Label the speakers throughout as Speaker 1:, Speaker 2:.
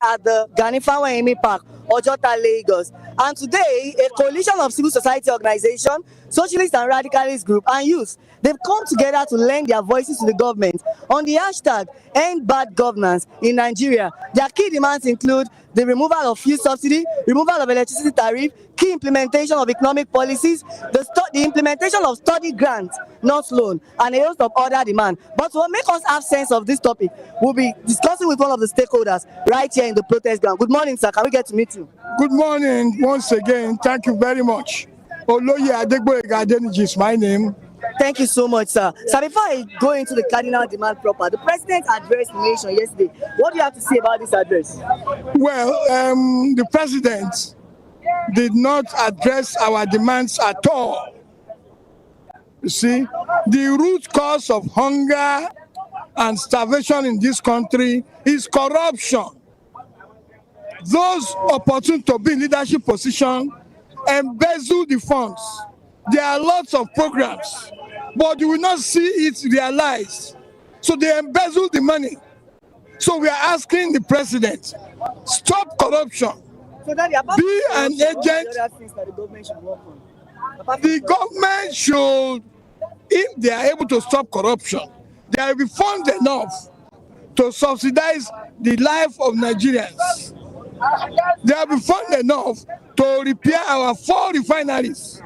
Speaker 1: at the Ganifawa Emi Park, Ojota, Lagos. And today, a coalition of civil society organizations, socialist and radicalist group, and youth, they've come together to lend their voices to the government on the hashtag End Bad Governance in Nigeria. Their key demands include the removal of fuel subsidy, removal of electricity tariff, key implementation of economic policies, the implementation of study grants, not loan, and a host of other demands. But to make us have sense of this topic, we'll be discussing with one of the stakeholders right here in the protest ground. Good morning, sir. Can we get to meet you?
Speaker 2: Good morning once again. Thank you very much. Oloye Adegboyega Adeniji is my name.
Speaker 1: Thank you so much, sir. So before I go into the cardinal demand proper, the president addressed the nation yesterday. What do you have to say about this address?
Speaker 2: Well, the president did not address our demands at all. You see, the root cause of hunger and starvation in this country is corruption. Those opportune to be in leadership position embezzle the funds. There are lots of programs, but you will not see it realized. So they embezzle the money. So we are asking the president, stop corruption. Be an agent. The government should, if they are able to stop corruption, there will be funds enough to subsidize the life of Nigerians. There will be funds enough to repair our 4 refineries.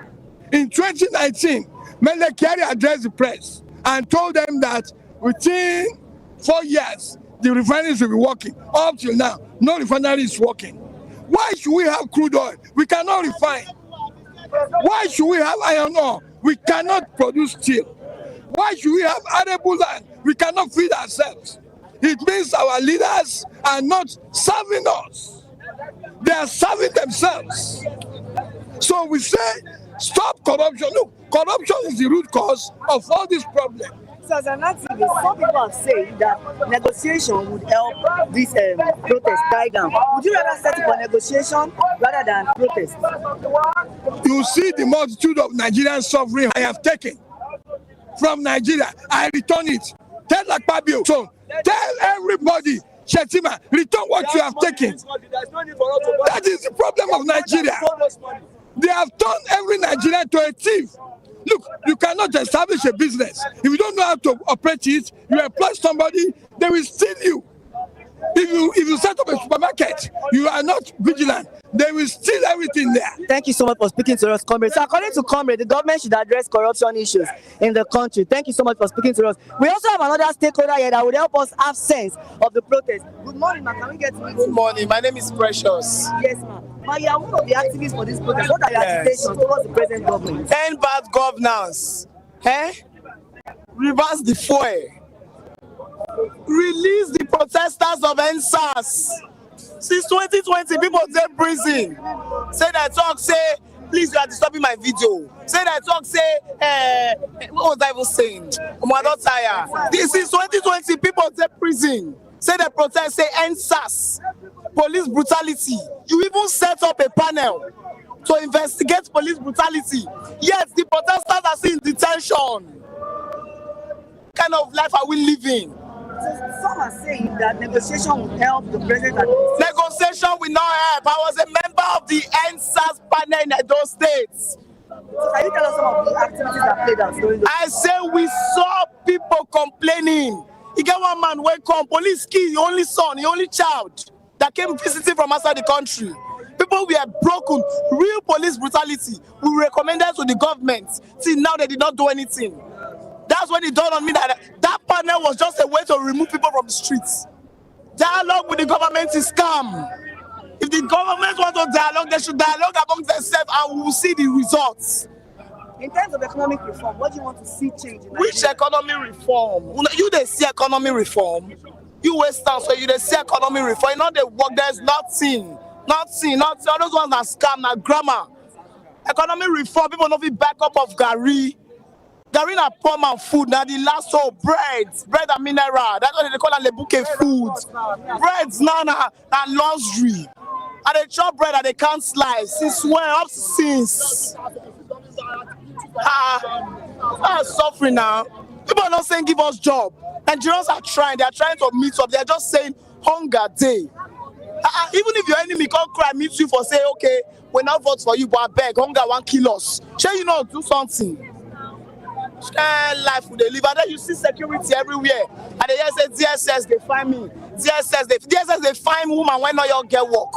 Speaker 2: In 2019, Mele Kyari addressed the press and told them that within 4 years, the refineries will be working. Up till now, no refinery is working. Why should we have crude oil? We cannot refine. Why should we have iron ore? We cannot produce steel. Why should we have arable land? We cannot feed ourselves. It means our leaders are not serving us. They are serving themselves. So we say, stop corruption. Look, corruption is the root cause of all these problems.
Speaker 1: So as an activist, some people have said that negotiation would help this protest die down. Would you rather set up a negotiation rather than protest?
Speaker 2: You see the multitude of Nigerian suffering I have taken from Nigeria. I return it. Tell Akpabio, so tell everybody, Shetima, return what you have taken. That is the problem of Nigeria. They have turned every Nigerian to a thief. Look, you cannot establish a business. If you don't know how to operate it, you employ somebody, they will steal you. If you set up a supermarket, you are not vigilant, they will steal everything there.
Speaker 1: Thank you so much for speaking to us, Comrade. So according to Comrade, the government should address corruption issues in the country. Thank you so much for speaking to us. We also have another stakeholder here that would help us have sense of the protest. Good morning, ma'am. Can we get to meet you?
Speaker 3: Good morning. My name is Precious.
Speaker 1: Yes, ma'am. You are one of the activists for this protest. What are your agitations towards the present government?
Speaker 3: End bad governance. Reverse the fuel. Release the protesters of NSAS. Since 2020, people dey prison. Say that talk, say, please, you are disturbing my video. Say that talk, say, what was I even saying? I'm not tired. This is 2020, people dey prison. Say the protest, say NSAS. Police brutality. You even set up a panel to investigate police brutality. Yes, the protesters are still in detention. What kind of life are we living?
Speaker 1: So some are saying that negotiation will help the president.
Speaker 3: Negotiation will not help. I was a member of the NSAS panel in Edo State.
Speaker 1: So can you tell us some of the activities that played out during the...
Speaker 3: I say we saw people complaining. You get one man when come, police kill the only son, the only child that came visiting from outside the country. People were broken, real police brutality. We recommended to the government. See, now they did not do anything. That's when it dawned on me that that panel was just a way to remove people from the streets. Dialogue with the government is scam. If the government wants to dialogue, they should dialogue among themselves and we will see the results.
Speaker 1: In terms of economic reform, what do you want to see change in Nigeria?
Speaker 3: Which economy reform? You they see economy reform. You Western, so you they see economy reform. You know they work, there's nothing. All those ones are scam, na grammar. Economy reform, people don't be back up of Gary. Gary na poor man food, now the last whole bread and mineral. That's what they call it lebuke food. Breads now and luxury. And they chop bread and they can't slice. Since when? Up since. That's suffering now. People are not saying give us job. Nigerians are trying. They are trying to meet up. They are just saying hunger day. Even if your enemy come cry meet you for say okay we not vote for you but abeg hunger wan kill us, shey you know do something. Life we dey live and then you see security everywhere and they hear say DSS dey find me, DSS dey find woman wey no your get work.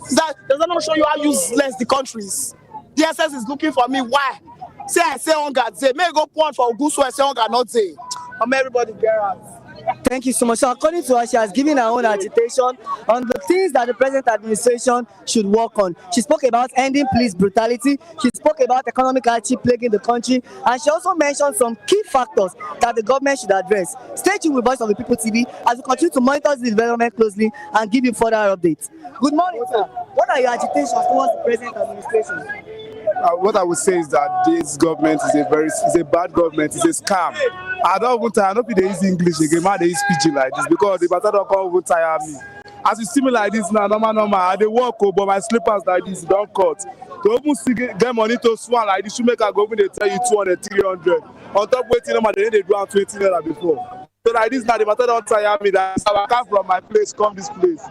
Speaker 3: Does that not show you how useless the country is? DSS is looking for me, why? Say I say hunger dey, make go point for Ogusu and say hunger not dey. Everybody get out.
Speaker 1: Thank you so much. So according to her, she has given her own agitation on the things that the present administration should work on. She spoke about ending police brutality. She spoke about economic hardship plaguing the country. And she also mentioned some key factors that the government should address. Stay tuned with Voice of the People TV as we continue to monitor the development closely and give you further updates. Good morning, sir. What are your agitations towards the present administration?
Speaker 4: What I would say is that this government is a bad government, it's a scam. I don't think they use English again, man, they use PG like this because the matter don't come over tire me. As you see me like this now, normal, I dey walk but my slippers like this don't cut. To even get money to swan like this, shoemaker government they tell you 200, 300. On top waiting number, they do 20 naira before. So like this now, the matter don't tire me. That I come from my place, come this place.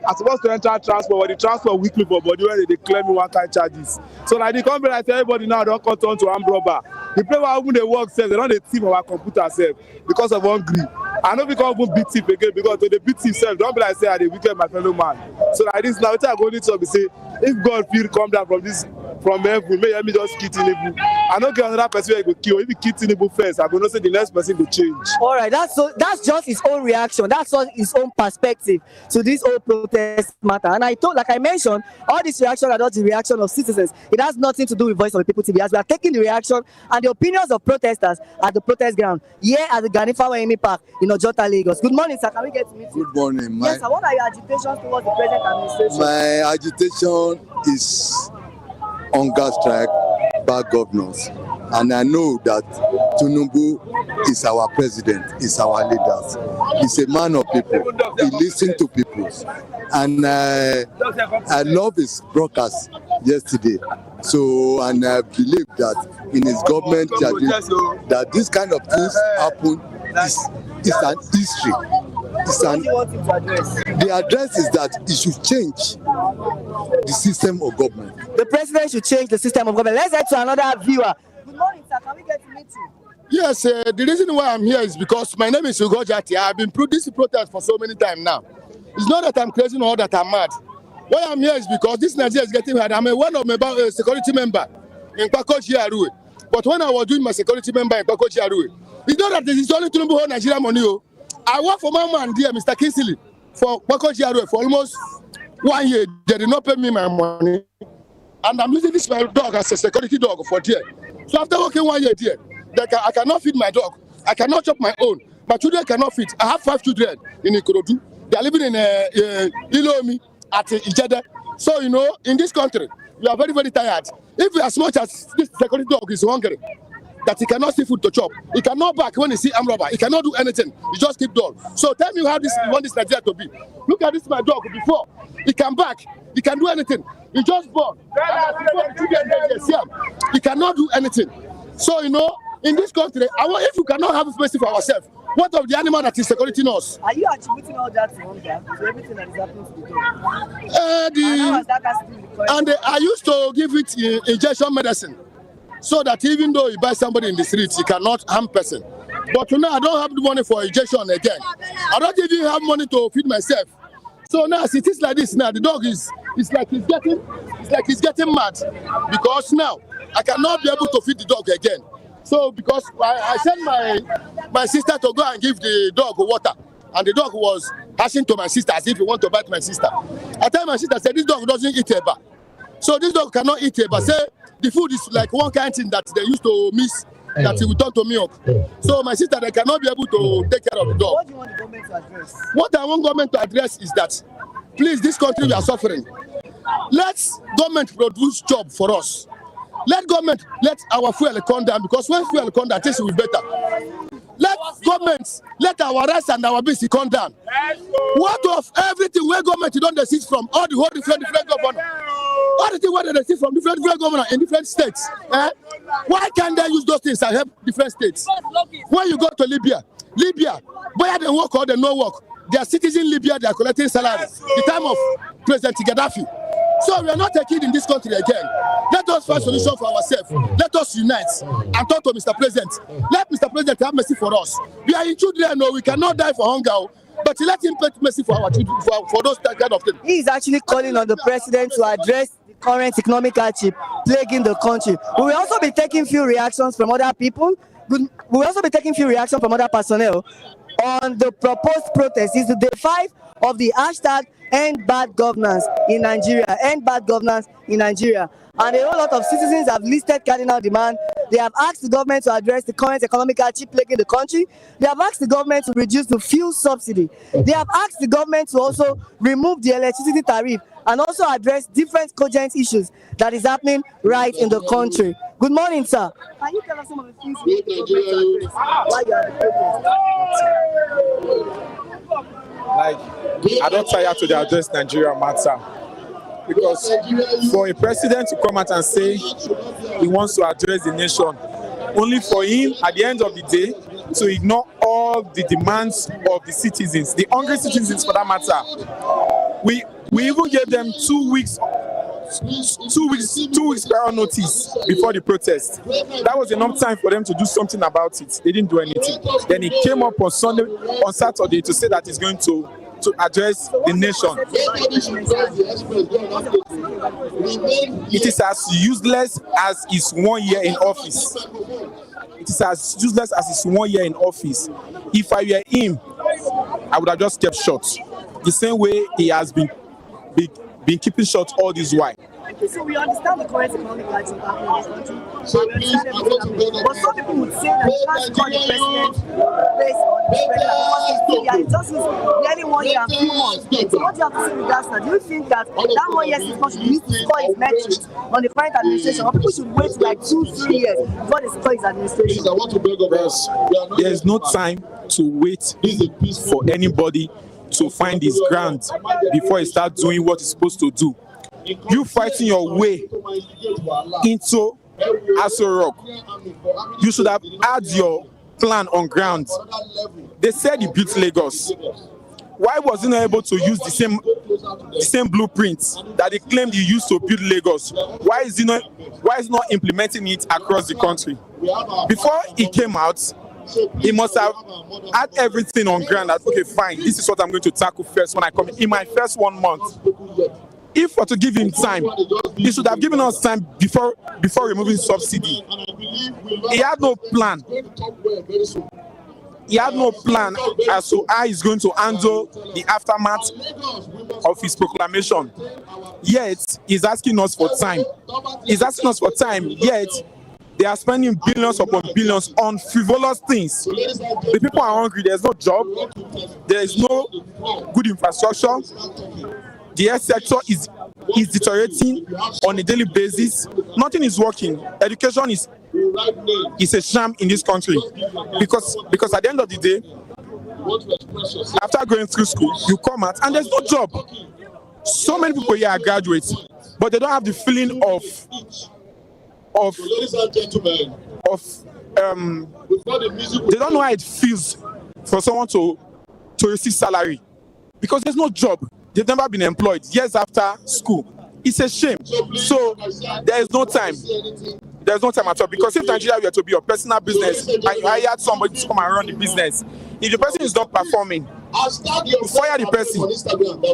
Speaker 4: I'm supposed to enter transport, but the transport weekly for body where they claim me one kind charges. So like the company I tell everybody now don't come turn to armed robber. The place where even they work self, they don't they thief our computer self because of hungry. I know we can't even beat thief again because to the beat thief self, don't be like say I dey wicked my fellow man. So like this now, I go need to be say if God feel come down from heaven, may me just kill Tinubu. I don't get another person where go kill. If you kill Tinubu first, I go not say the next person will change.
Speaker 1: All right, that's just his own reaction. That's his own perspective to this whole protest matter. And like I mentioned, all these reactions are not the reaction of citizens. It has nothing to do with Voice of the People TV. As we are taking the reaction and the opinions of protesters at the protest ground here at the Ganifa Wahimi Park in Ojota, Lagos. Good morning, sir. Can we get to meet you?
Speaker 5: Good morning.
Speaker 1: Yes, sir. What are your agitations towards the present administration?
Speaker 5: My agitation is hunger strike, bad governance. And I know that Tinubu is our president, is our leader. He's a man of people. He listens to people. And I love his broadcast yesterday. So, and I believe that in his government that this kind of things happen is an history. The address is that it should change the system of government.
Speaker 1: The president should change the system of government. Let's head to another viewer. Good morning, sir. Can we get to meet you?
Speaker 6: Yes, the reason why I'm here is because my name is Ugo Jati. I've been through this protest for so many times now. It's not that I'm crazy or that I'm mad. Why I'm here is because this Nigeria is getting hard. I'm one of my security member in Kwako GRA. But when I was doing my security member in Kwako GRA, it's not that this is only to hold Nigeria money. I work for my man there, Mr. Kinsley, for Kwako GRA for almost 1 year. They did not pay me my money. And I'm using this my dog as a security dog for there. So after working 1 year there, I cannot feed my dog. I cannot chop my own. My children cannot feed. I have 5 children in Ikorodu. They are living in Ilomi at Ijede. So, you know, in this country, we are very, very tired. If as much as this security dog is hungry, that he cannot see food to chop, he cannot back when he see armed robber, he cannot do anything, he just keep dull. So tell me how you want this Nigeria to be. Look at this, my dog, before, he can back, he can do anything. He just born. He cannot do anything. So, you know, in this country, if you cannot have a for ourselves, what of the animal that is security us?
Speaker 1: Are you attributing all that to hunger? To everything that is happening to the dog?
Speaker 6: I used to give it injection medicine, so that even though you buy somebody in the streets, he cannot harm person. But now I don't have the money for injection again. I don't even have money to feed myself. So now as it is like this, now the dog is like he's getting mad because now I cannot be able to feed the dog again. So because I sent my sister to go and give the dog water, and the dog was hashing to my sister as if he want to bite my sister. I tell my sister, I said, this dog doesn't eat eba. So this dog cannot eat eba. Say the food is like one kind of thing that they used to miss, that he will turn to milk. So my sister, they cannot be able to take care of the dog.
Speaker 1: What do you want the government to address?
Speaker 6: What I want government to address is that, please, this country we are suffering. Let government produce job for us. Let government let our fuel come down, because when fuel come down, things will be better. Let government let our rice and our beans come down. What of everything where government don't desist from all the whole different government? All the things where they desist from different government in different states. Why can't they use those things and help different states? When you go to Libya, where they work or they no work, their citizens in Libya, they are collecting salary. The time of President Gaddafi. So we are not taking in this country again. Let us find solution for ourselves. Let us unite and talk to Mr. President. Let Mr. President have mercy for us. We are in children, no, we cannot die for hunger, but let him pay mercy for our children, for those kind of things.
Speaker 1: He is actually calling on the president to address the current economic hardship plaguing the country. We will also be taking few reactions from other people. We will also be taking few reactions from other personnel on the proposed protest. It's the day 5 of the hashtag End Bad Governance in Nigeria. End Bad Governance in Nigeria. And a whole lot of citizens have listed cardinal demand. They have asked the government to address the current economic hardship plaguing the country. They have asked the government to reduce the fuel subsidy. They have asked the government to also remove the electricity tariff and also address different cogent issues that is happening right in the country. Good morning, sir. Can you tell us some of the things you need the government to address while you are at the protest?
Speaker 7: Like, I don't tire to the address Nigeria matter, because for a president to come out and say he wants to address the nation, only for him at the end of the day to ignore all the demands of the citizens, the hungry citizens for that matter. We even gave them 2 weeks prior notice before the protest. That was enough time for them to do something about it. They didn't do anything. Then he came up on Saturday to say that he's going to address the nation. It is as useless as his 1 year in office. It is as useless as his 1 year in office. If I were him, I would have just kept short. The same way he has been keeping short all this while.
Speaker 1: So we understand the current economic hardship happening in this country. But some people would say that you can't call the president based on the president because he's barely 1 year and 2 months. So what do you have to say regards to that? Do you think that 1 year since should use to score his metrics on the current administration, or people should wait like 2-3 years before they score his administration?
Speaker 7: There's no time to wait for anybody to find his ground before he starts doing what he's supposed to do. You fighting your way into Aso Rock, you should have had your plan on ground. They said he built Lagos. Why was he not able to use the same blueprints that he claimed he used to build Lagos? Why is he not implementing it across the country? Before he came out, he must have had everything on ground that, okay, fine, this is what I'm going to tackle first when I come in my first 1 month. If we're to give him time, he should have given us time before removing subsidy. He had no plan. He had no plan as to how he's going to handle the aftermath of his proclamation. Yet, he's asking us for time. He's asking us for time, yet they are spending billions upon billions on frivolous things. The people are hungry. There's no job. There is no good infrastructure. The health sector is deteriorating on a daily basis. Nothing is working. Education is a sham in this country. Because at the end of the day, after going through school, you come out and there's no job. So many people here are graduates, but they don't have the feeling of they don't know how it feels for someone to receive salary, because there's no job. They've never been employed years after school. It's a shame. So there is no time. There's no time at all, because if Nigeria were to be your personal business and you hired somebody to come and run the business, if the person is not performing, you fire the person.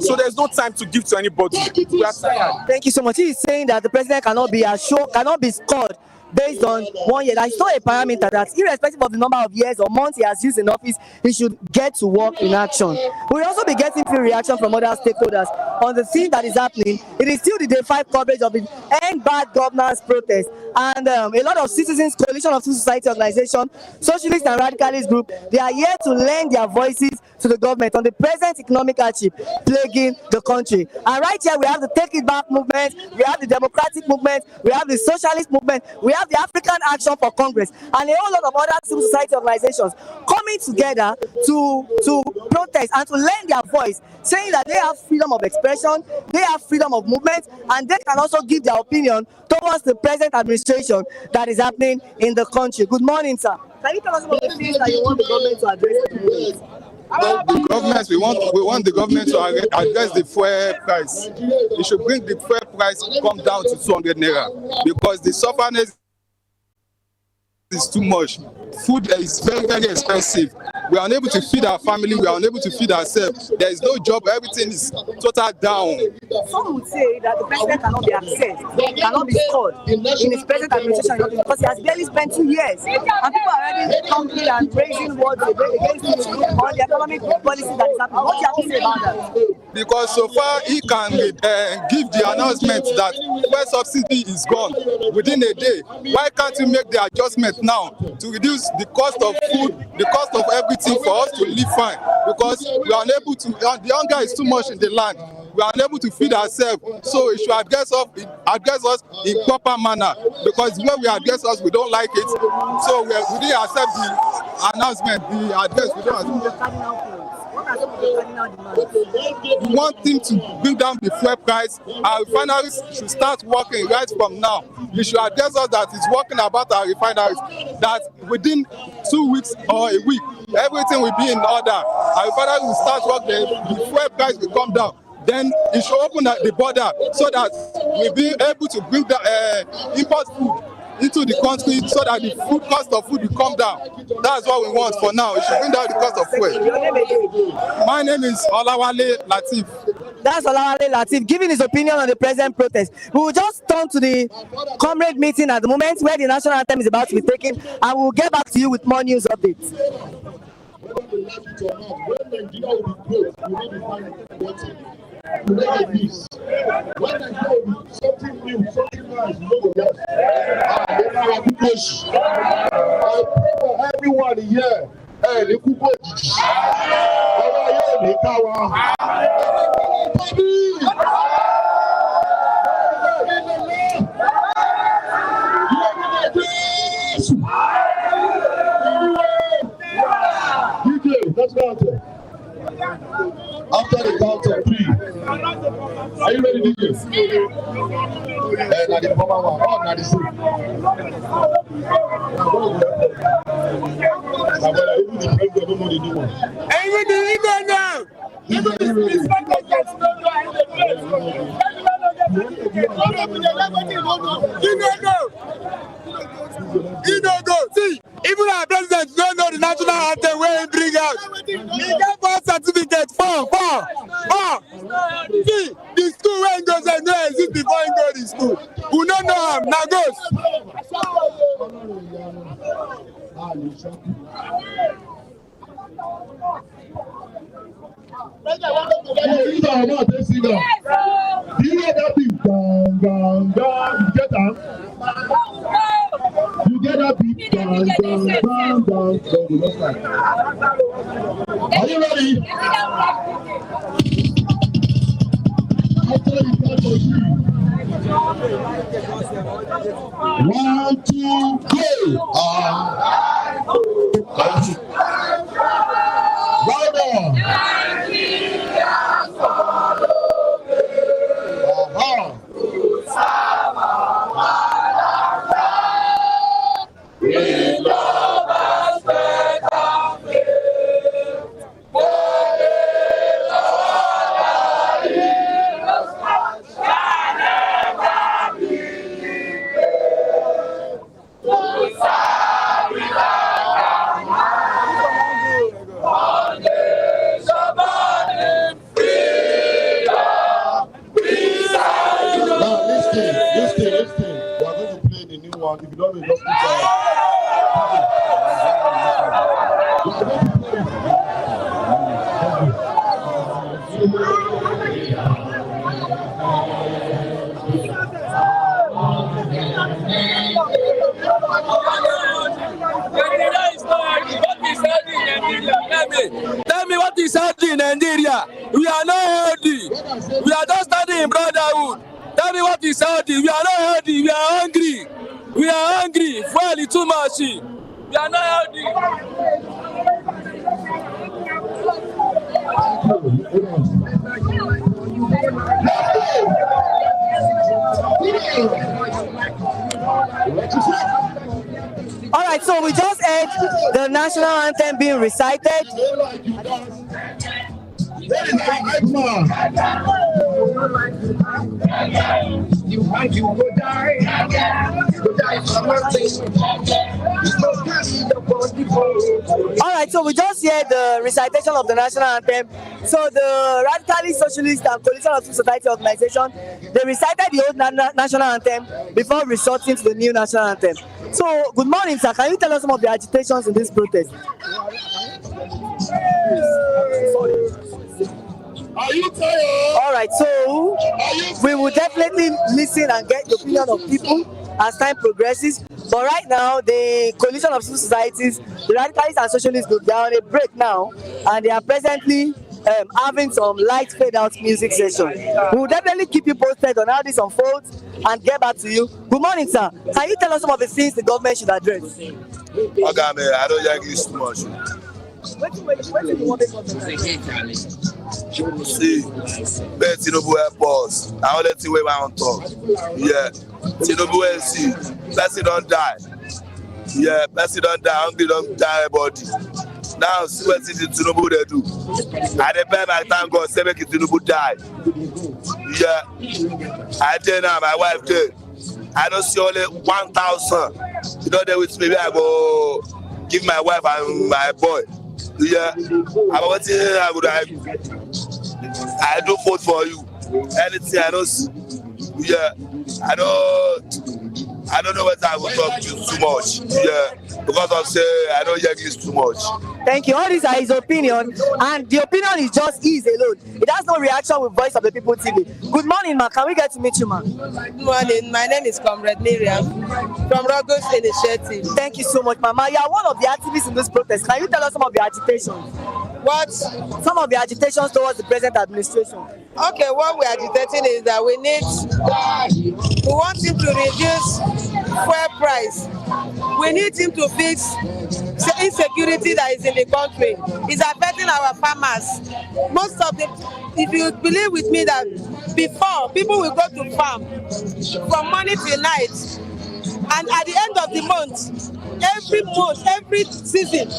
Speaker 7: So there's no time to give to anybody. We are tired.
Speaker 1: Thank you so much. He is saying that the president cannot be scored based on 1 year. That is not a parameter that, irrespective of the number of years or months he has used in office, he should get to work in action. We'll also be getting few reaction from other stakeholders on the thing that is happening. It is still the day 5 coverage of the End Bad Governance protest, and a lot of citizens, coalition of civil society organizations, socialist and radicalist group, they are here to lend their voices to the government on the present economic hardship plaguing the country. And right here we have the Take It Back movement, we have the democratic movement, we have the socialist movement, we have the African Action for Congress, and a whole lot of other civil society organizations coming together to protest and to lend their voice, saying that they have freedom of expression, they have freedom of movement, and they can also give their opinion towards the present administration that is happening in the country. Good morning, sir. Can you tell us about the things that you want the government to address?
Speaker 7: The government, we want the government to address the fuel price. It should bring the fuel price come down to 200 naira because the sufferness is too much. Food is very, very expensive. We are unable to feed our family. We are unable to feed ourselves. There is no job. Everything is total down.
Speaker 1: Some would say that the president cannot be accessed, cannot be scored in his present administration because he has barely spent 2 years. And people are already complaining and raising words against him on the economic policy that is happening. What do you have to say about that?
Speaker 7: Because so far he can give the announcement that fuel subsidy is gone within a day. Why can't you make the adjustment now to reduce the cost of food, the cost of everything for us to live fine? Because we are unable to, the hunger is too much in the land. We are unable to feed ourselves, so it should address us in proper manner. Because when we address us, we don't like it. So we didn't accept the announcement, the address. We don't accept. We want him to bring down the fuel price. Our refineries should start working right from now. He should address us that he's working about our refineries, that within 2 weeks or a week, everything will be in order. Our refineries will start working, the fuel price will come down. Then it should open the border so that we'll be able to bring the import food into the country so that the food cost of food will come down. That's what we want for now. It should bring down the cost of fuel. My name is Olawale Latif.
Speaker 1: That's Olawale Latif giving his opinion on the present protest. We will just turn to the comrade meeting at the moment where the national anthem is about to be taken, and we will get back to you with more news updates.
Speaker 6: Something new, something nice, I pray for everyone here. After the count of 3, are you ready, DJ? The former one. Oh, not the same. Even the president don't know the new one.
Speaker 3: Even the leader now. You don't know. See, even our president don't know the national anthem where he bring out. He gave us certificate 4. See, the school where he goes and no exist before he go to school. We don't know him. Now goes.
Speaker 6: You hear that beat? Down. You get that? You get that beat? Down. Are you ready? After the count of 3. 1, 2, go! Right on! If you don't know, just
Speaker 3: Tell me what is happening in Nigeria. We are not healthy. We are just standing in brotherhood. Tell me what is healthy. We are not healthy. We are hungry. We are hungry. Fuel is too much. We are not healthy.
Speaker 1: All right, so we just heard the national anthem being recited.
Speaker 8: You will die. You will die for nothing.
Speaker 1: All right, so we just heard the recitation of the national anthem. So the Radicalist Socialist and Coalition of Civil Society Organization, they recited the old national anthem before resorting to the new national anthem. So, good morning, sir. Can you tell us some of the agitations in this protest?
Speaker 6: Are you tired?
Speaker 1: All right, so we will definitely listen and get the opinion of people as time progresses. But right now, the Coalition of Civil Societies, the Radicalists and Socialist Group, they are on a break now, and they are presently having some light fade-out music session. We will definitely keep you posted on how this unfolds and get back to you. Good morning, sir. Can you tell us some of the things the government should address?
Speaker 9: Okay, man, I don't like this too much. See, bet Tinubu help us. I want to see where I want to talk. Yeah, Tinubu will see. Person don't die. Yeah, person don't die. Hungry don't die, body. Now, see what Tinubu they do. I depend my time God say make Tinubu die. Yeah, I tell now my wife there. I don't see only 1,000. You know they with me. I go give my wife and my boy. Yeah, I do vote for you. Anything I don't see. Yeah, I don't know whether I will talk to you too much. Yeah, because of say I don't hear this too much.
Speaker 1: Thank you. All these are his opinion, and the opinion is just his alone. It has no reaction with Voice of the People TV. Good morning, ma. Can we get to meet you, ma?
Speaker 10: Good morning. My name is Comrade Miriam from Rogos Initiative.
Speaker 1: Thank you so much, Mama. You are one of the activists in this protest. Can you tell us some of the agitations?
Speaker 10: What?
Speaker 1: Some of the agitations towards the present administration.
Speaker 10: Okay, what we're agitating is that we want him to reduce fuel price. We need him to fix the insecurity that is in the country. It's affecting our farmers. Most of the, if you believe with me that before, people will go to farm from morning till night, and at the end of the month, every season,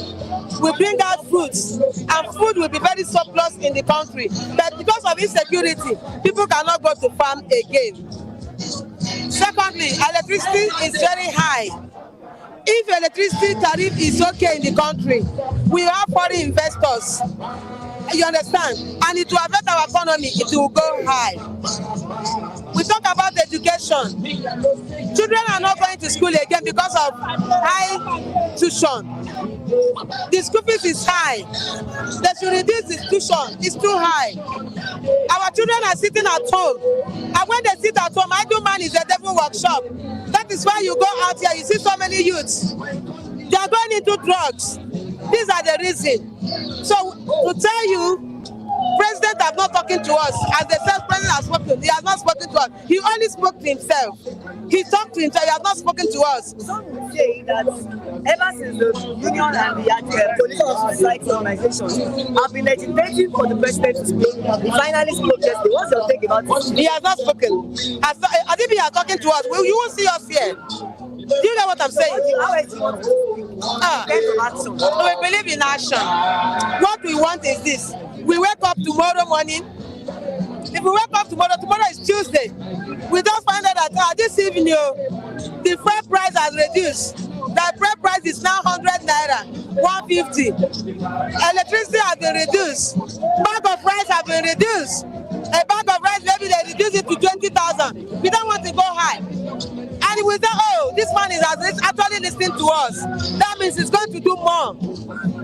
Speaker 10: we bring out fruits, and food will be very surplus in the country. But because of insecurity, people cannot go to farm again. Secondly, electricity is very high. If electricity tariff is okay in the country, we have foreign investors. You understand? And it will affect our economy, it will go high. We talk about education. Children are not going to school again because of high tuition. The school fees is high. They should reduce the tuition. It's too high. Our children are sitting at home. And when they sit at home, idle man is a devil workshop. That is why you go out here, you see so many youths. They are going into drugs. These are the reasons. So to tell you, President has not talking to us. As they said, President has spoken. He has not spoken to us. He only spoke to himself. He talked to himself. He has not spoken to us.
Speaker 1: Some would say that ever since the union and the Coalition of Society organizations have been agitating for the president to speak, he finally spoke yesterday. What's your take about it?
Speaker 10: He has not spoken. As if he is talking to us, you won't see us here. Do you know what I'm saying?
Speaker 1: We
Speaker 10: believe in action. What we want is this. We wake up tomorrow morning. If we wake up tomorrow is Tuesday. We don't find out that this evening the fuel price has reduced. The fuel price is now 100 naira, 150. Electricity has been reduced. Bag of rice has been reduced. A bag of rice, maybe they reduce it to 20,000. We don't want to go high. And we say, oh, this man is actually listening to us. That means he's going to do more.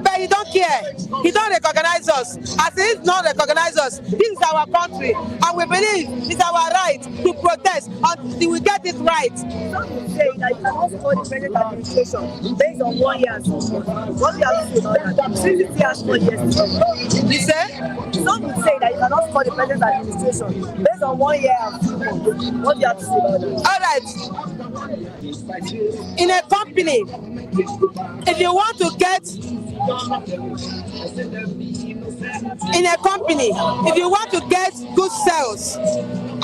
Speaker 10: But he don't care. He don't recognize us. As he does not recognize us, this is our country. And we believe it's our right to protest until we get it right.
Speaker 1: Some would say that you cannot support the present administration based on 1 year and 2 months. What do you have to say about that? Since it's here 4 years.
Speaker 10: You say?
Speaker 1: Some would say that you cannot support the present administration based on 1 year and 2 months. What do you have to say about that?
Speaker 10: All right. In a company, if you want to get good sales,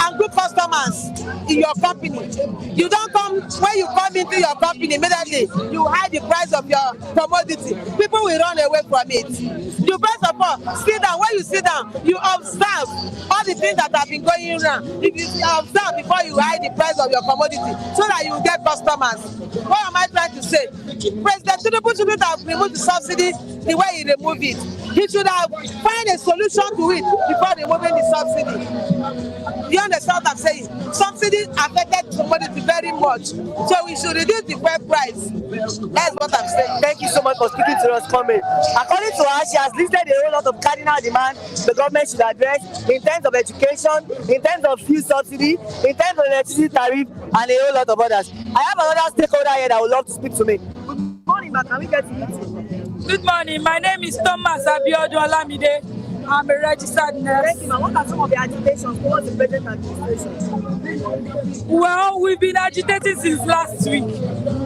Speaker 10: and good customers in your company. You don't come, when you come into your company, immediately you hide the price of your commodity. People will run away from it. You first of all sit down. When you sit down, you observe all the things that have been going wrong. If you observe before you hide the price of your commodity, so that you will get customers. What am I trying to say? President Tinubu shouldn't have removed the subsidy the way he removed it. He should have found a solution to it before removing the subsidy. You understand what I'm saying? Subsidies affected commodity very much, so we should reduce the fuel price. That's what I'm saying.
Speaker 1: Thank you so much for speaking to us, comrade. According to her, she has listed a whole lot of cardinal demands the government should address in terms of education, in terms of fuel subsidy, in terms of electricity tariff, and a whole lot of others. I have another stakeholder here that would love to speak to me. Good morning, ma. Can we get to meet you?
Speaker 11: Good morning. My name is Thomas Abiodun Olamide. I'm a registered nurse.
Speaker 1: Thank you, ma. What are some of the agitations towards the present administration?
Speaker 11: Well, we've been agitating since last week.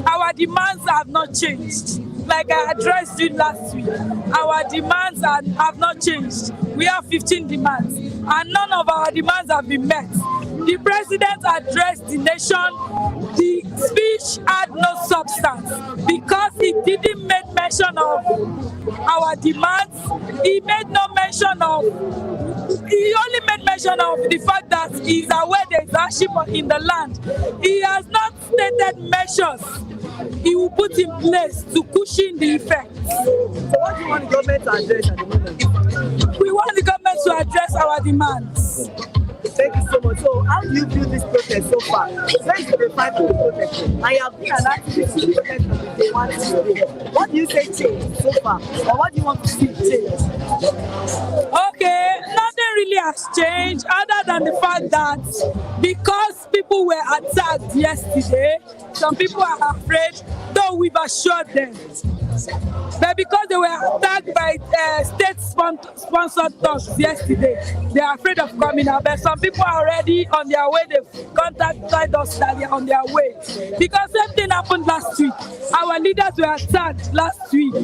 Speaker 11: Our demands have not changed. Like I addressed you last week, our demands have not changed. We have 15 demands, and none of our demands have been met. The president addressed the nation. The speech had no substance because he didn't make mention of our demands. He made no mention of. He only made mention of the fact that he is aware there is hardship in the land. He has not stated measures he will put in place to cushion the effects.
Speaker 1: So what do you want the government to address at the moment?
Speaker 11: We want the government to address our demands.
Speaker 1: Thank you so much. So how do you view this protest so far? Since the fight for the protest, and you have been an activist in the protest from the day one to today. What do you say changed so far? Or what do you want to see change?
Speaker 11: Okay, nothing really has changed other than the fact that because people were attacked yesterday, some people are afraid, though we've assured them. But because they were attacked by state-sponsored thugs yesterday, they are afraid of coming out. But some people are already on their way. They've contacted us that they are on their way. Because same thing happened last week. Our leaders were attacked last week.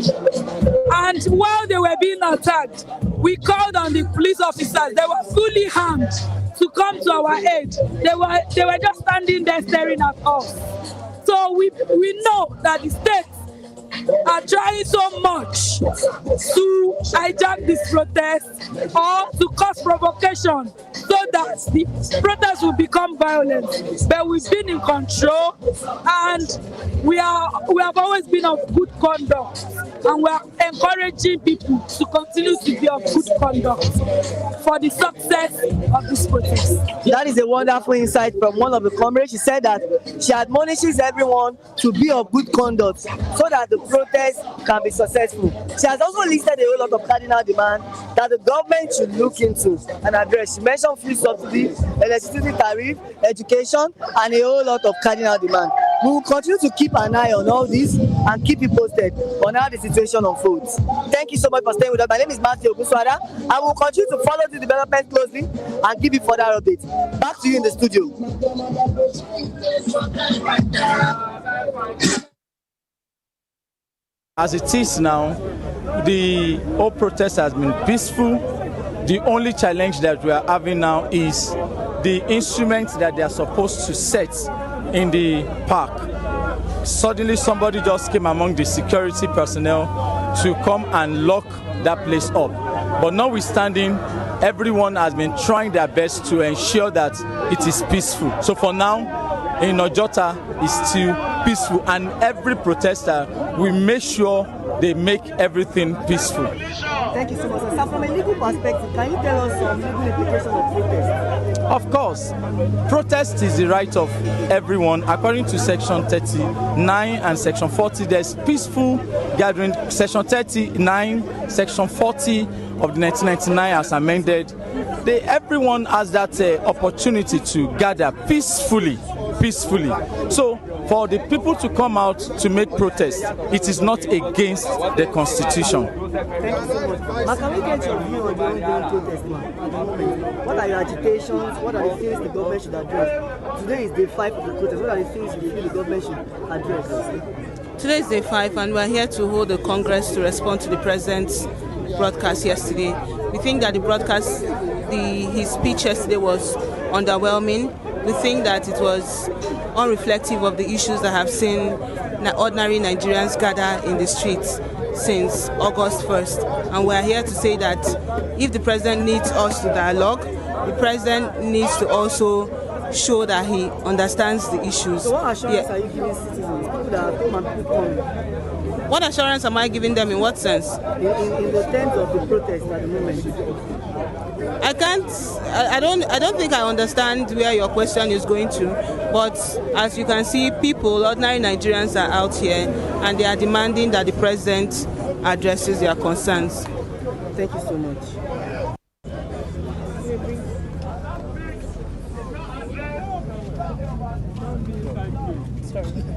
Speaker 11: And while they were being attacked, we called on the police officers. They were fully armed to come to our aid. They were just standing there staring at us. So we know that the state are trying so much to hijack this protest or to cause provocation so that the protest will become violent. But we've been in control, and we have always been of good conduct, and we are encouraging people to continue to be of good conduct for the success of this protest.
Speaker 1: That is a wonderful insight from one of the comrades. She said that she admonishes everyone to be of good conduct so that the protest can be successful. She has also listed a whole lot of cardinal demands that the government should look into and address. She mentioned fuel subsidy, electricity tariff, education, and a whole lot of cardinal demands. We will continue to keep an eye on all this and keep you posted on how the situation unfolds. Thank you so much for staying with us. My name is Matthew Oguswara. I will continue to follow the development closely and give you further updates. Back to you in the studio.
Speaker 12: As it is now, the whole protest has been peaceful. The only challenge that we are having now is the instruments that they are supposed to set in the park. Suddenly somebody just came among the security personnel to come and lock that place up. But notwithstanding, everyone has been trying their best to ensure that it is peaceful. So for now, in Ojota, it's still peaceful, and every protester will make sure they make everything peaceful.
Speaker 1: Thank you so much. So from a legal perspective, can you tell us some legal implications of protest?
Speaker 12: Of course, protest is the right of everyone. According to Section 39 and Section 40, there's peaceful gathering. Section 39, Section 40 of the 1999 as amended. Everyone has that opportunity to gather peacefully. So for the people to come out to make protest, it is not against the Constitution.
Speaker 1: Thank you so much. Can we get your view on the ongoing protest, man? What are your agitations? What are the things the government should address? Today is day 5 of the protest. What are the things you feel the government should address?
Speaker 13: Today is day 5, and we're here to hold the Congress to respond to the president's broadcast yesterday. We think that the broadcast, his speech yesterday was underwhelming. We think that it was unreflective of the issues that have seen ordinary Nigerians gather in the streets since August 1st. And we are here to say that if the president needs us to dialogue, the president needs to also show that he understands the issues.
Speaker 1: So what assurance are you giving citizens, people that are come and people coming?
Speaker 13: What assurance am I giving them in what sense?
Speaker 1: In the terms of the protest at the moment.
Speaker 13: I don't think I understand where your question is going to, but as you can see, people, ordinary Nigerians are out here and they are demanding that the president addresses their concerns.
Speaker 1: Thank you so much.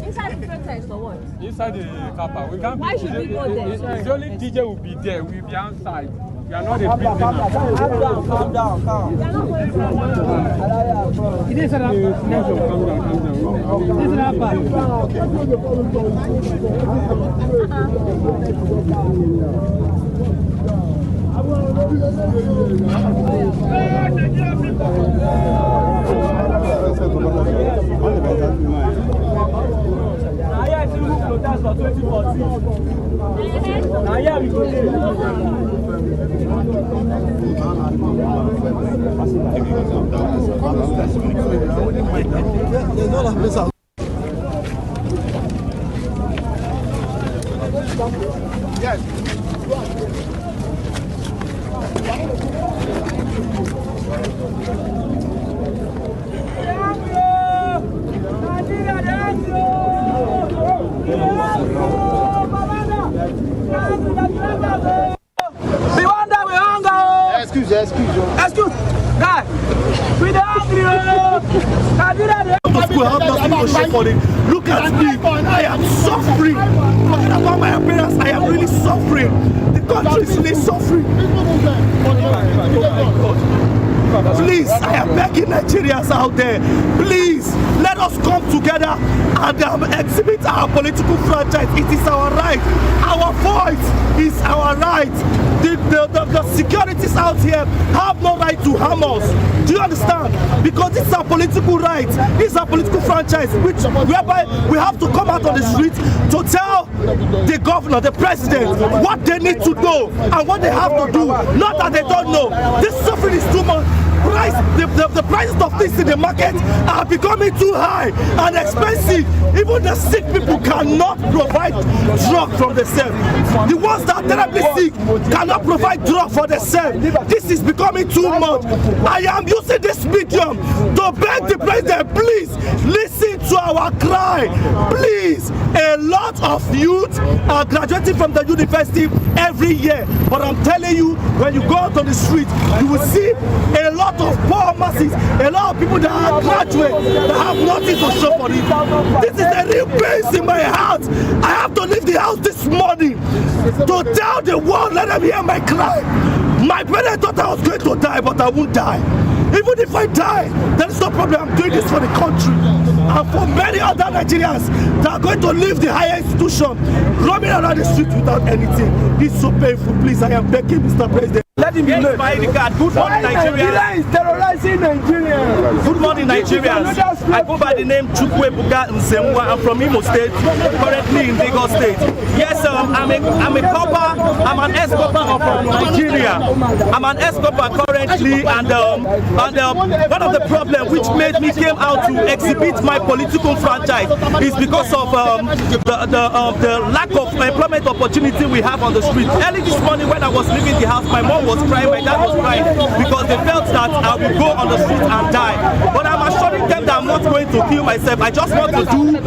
Speaker 14: Inside the protest or what?
Speaker 15: Inside the car park. We can't.
Speaker 14: Why should we go there?
Speaker 15: It's only DJ will be there. We'll be outside. We are not a prisoner.
Speaker 1: Calm down.
Speaker 14: We are not going to.
Speaker 15: It is calm down. This is our
Speaker 14: That's for 2014. Now, yeah, we go there.
Speaker 6: Yes.
Speaker 14: We wonder, we hunger.
Speaker 6: Excuse.
Speaker 14: Guy, we the hungry.
Speaker 3: School have nothing to show for it. Look at me, I am suffering. Talking about my appearance, I am really suffering. The country is really suffering. Please, I am begging Nigerians out there, please, let us come together and exhibit our political franchise. It is our right. Our voice is our right. The securities out here have no right to harm us. Do you understand? Because this is our political right. This is our political franchise, whereby we have to come out on the street to tell the governor, the president, what they need to know and what they have to do. Not that they don't know. This suffering is too much. The prices of things in the market are becoming too high and expensive. Even the sick people cannot provide drug for themselves. The ones that are terribly sick cannot provide drug for themselves. This is becoming too much. I am using this medium to beg the president, please listen to our cry. Please, a lot of youth are graduating from the university every year. But I'm telling you, when you go out on the street, you will see a lot of poor masses, a lot of people that are graduates that have nothing to show for it. This is a real pain in my heart. I have to leave the house this morning to tell the world, let them hear my cry. My parents thought I was going to die, but I won't die. Even if I die, there is no problem. I'm doing this for the country and for many other Nigerians that are going to leave the higher institution, roaming around the street without anything. It's so painful. Please, I am begging, Mr. President.
Speaker 14: Let him be late. Good morning, Nigerians. Nigeria is terrorizing Nigeria.
Speaker 3: Good morning, Nigerians. I go by the name Chukwuebuka Nsemwa. I'm from Imo State, currently in Lagos State. Yes, I'm a copper. I'm an ex-copper from Nigeria. I'm an ex-copper currently, and one of the problems which made me came out to exhibit my political franchise is because of the lack of employment opportunity we have on the street. Early this morning when I was leaving the house, my mom was crying, my dad was crying because they felt that I would go on the street and die. But I'm assuring them that I'm not going to kill myself. I just want to do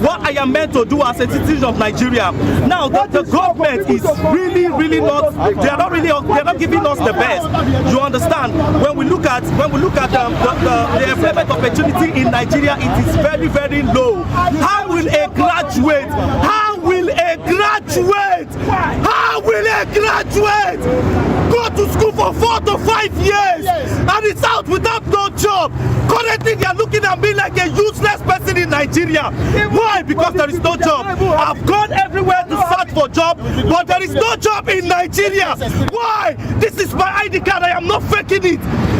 Speaker 3: what I am meant to do as a citizen of Nigeria. Now the government is really not. They are not giving us the best. You understand? When we look at the employment opportunity in Nigeria, it is very low. How will a graduate? Go to school for 4 to 5 years and it's out without no job? Currently they are looking at me like a useless person in Nigeria.
Speaker 16: Nigeria. Why? Because there is no job. I've gone everywhere to search for job, but there is no job in Nigeria. Why? This is my ID card. I am not faking it.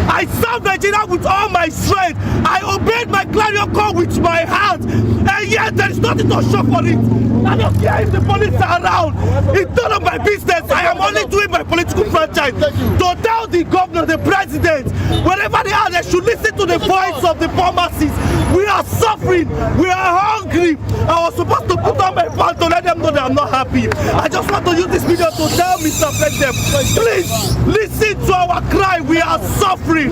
Speaker 16: I serve Nigeria with all my strength. I obeyed my clarion call with my heart, and yet there is nothing to show for it. I don't care if the police are around. It's none of my business. I am only doing my political franchise to tell the governor, the president, wherever they are, they should listen to the voice of the poor masses. We are suffering. We are hungry. I was supposed to put on my pants to let them know that I'm not happy. I just want to use this video to tell Mr. President, please listen to our cry. We are suffering.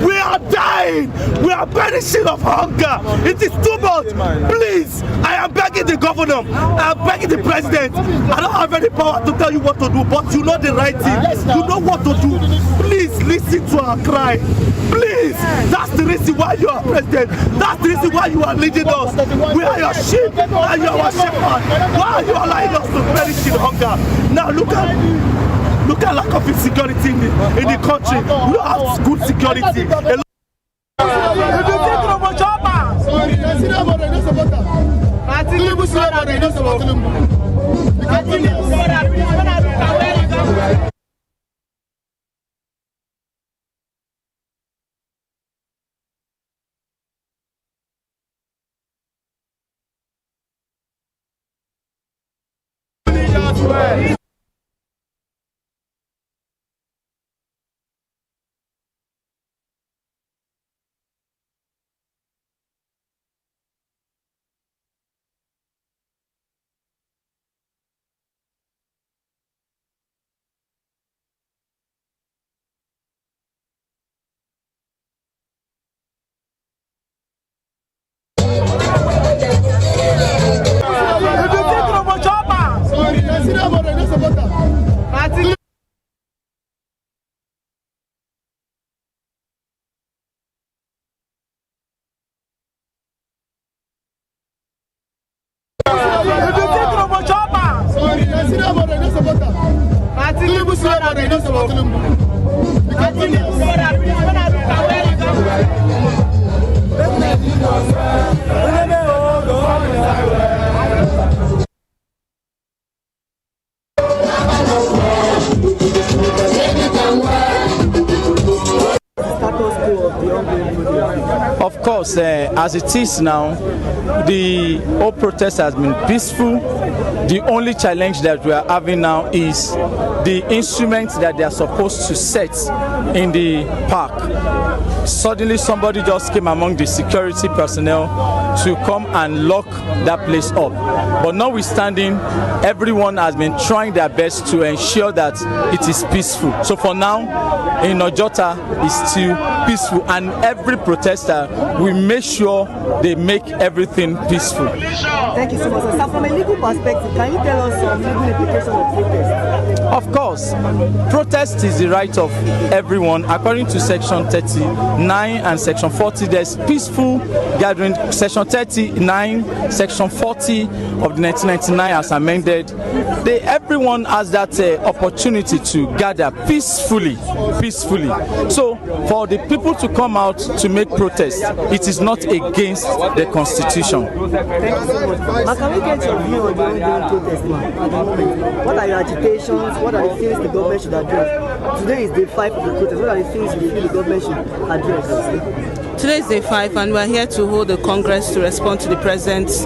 Speaker 16: We are dying. We are perishing of hunger. It is too much. Please, I am begging the governor. I am begging the president. I don't have any power to tell you what to do, but you know the right thing. You know what to do. Please listen to our cry. Please. That's the reason why you are president. That's the reason why you are leading us. We are your sheep and you are our shepherd. Why are you allowing us to perish in hunger? Now look at lack of insecurity in the country. We don't have good security.
Speaker 12: Of course, as it is now, the whole protest has been peaceful. The only challenge that we are having now is the instruments that they are supposed to set in the park. Suddenly somebody just came among the security personnel to come and lock that place up. But notwithstanding, everyone has been trying their best to ensure that it is peaceful. So for now, in Ojota, it's still peaceful, and every protester will make sure they make everything peaceful.
Speaker 1: Thank you so much. So from a legal perspective, can you tell us some legal implications of protest?
Speaker 12: Of course, protest is the right of everyone. According to Section 39 and Section 40, there's peaceful gathering. Section 39, Section 40 of the 1999 as amended. Everyone has that opportunity to gather peacefully. So for the people to come out to make protest, it is not against the Constitution.
Speaker 1: Thank you so much. Can we get your view on the ongoing protest now at the moment? What are your agitations? What are the things the government should address? Today is day 5 of the protest. What are the things you feel the government should address?
Speaker 13: Today is day 5, and we're here to hold the Congress to respond to the President's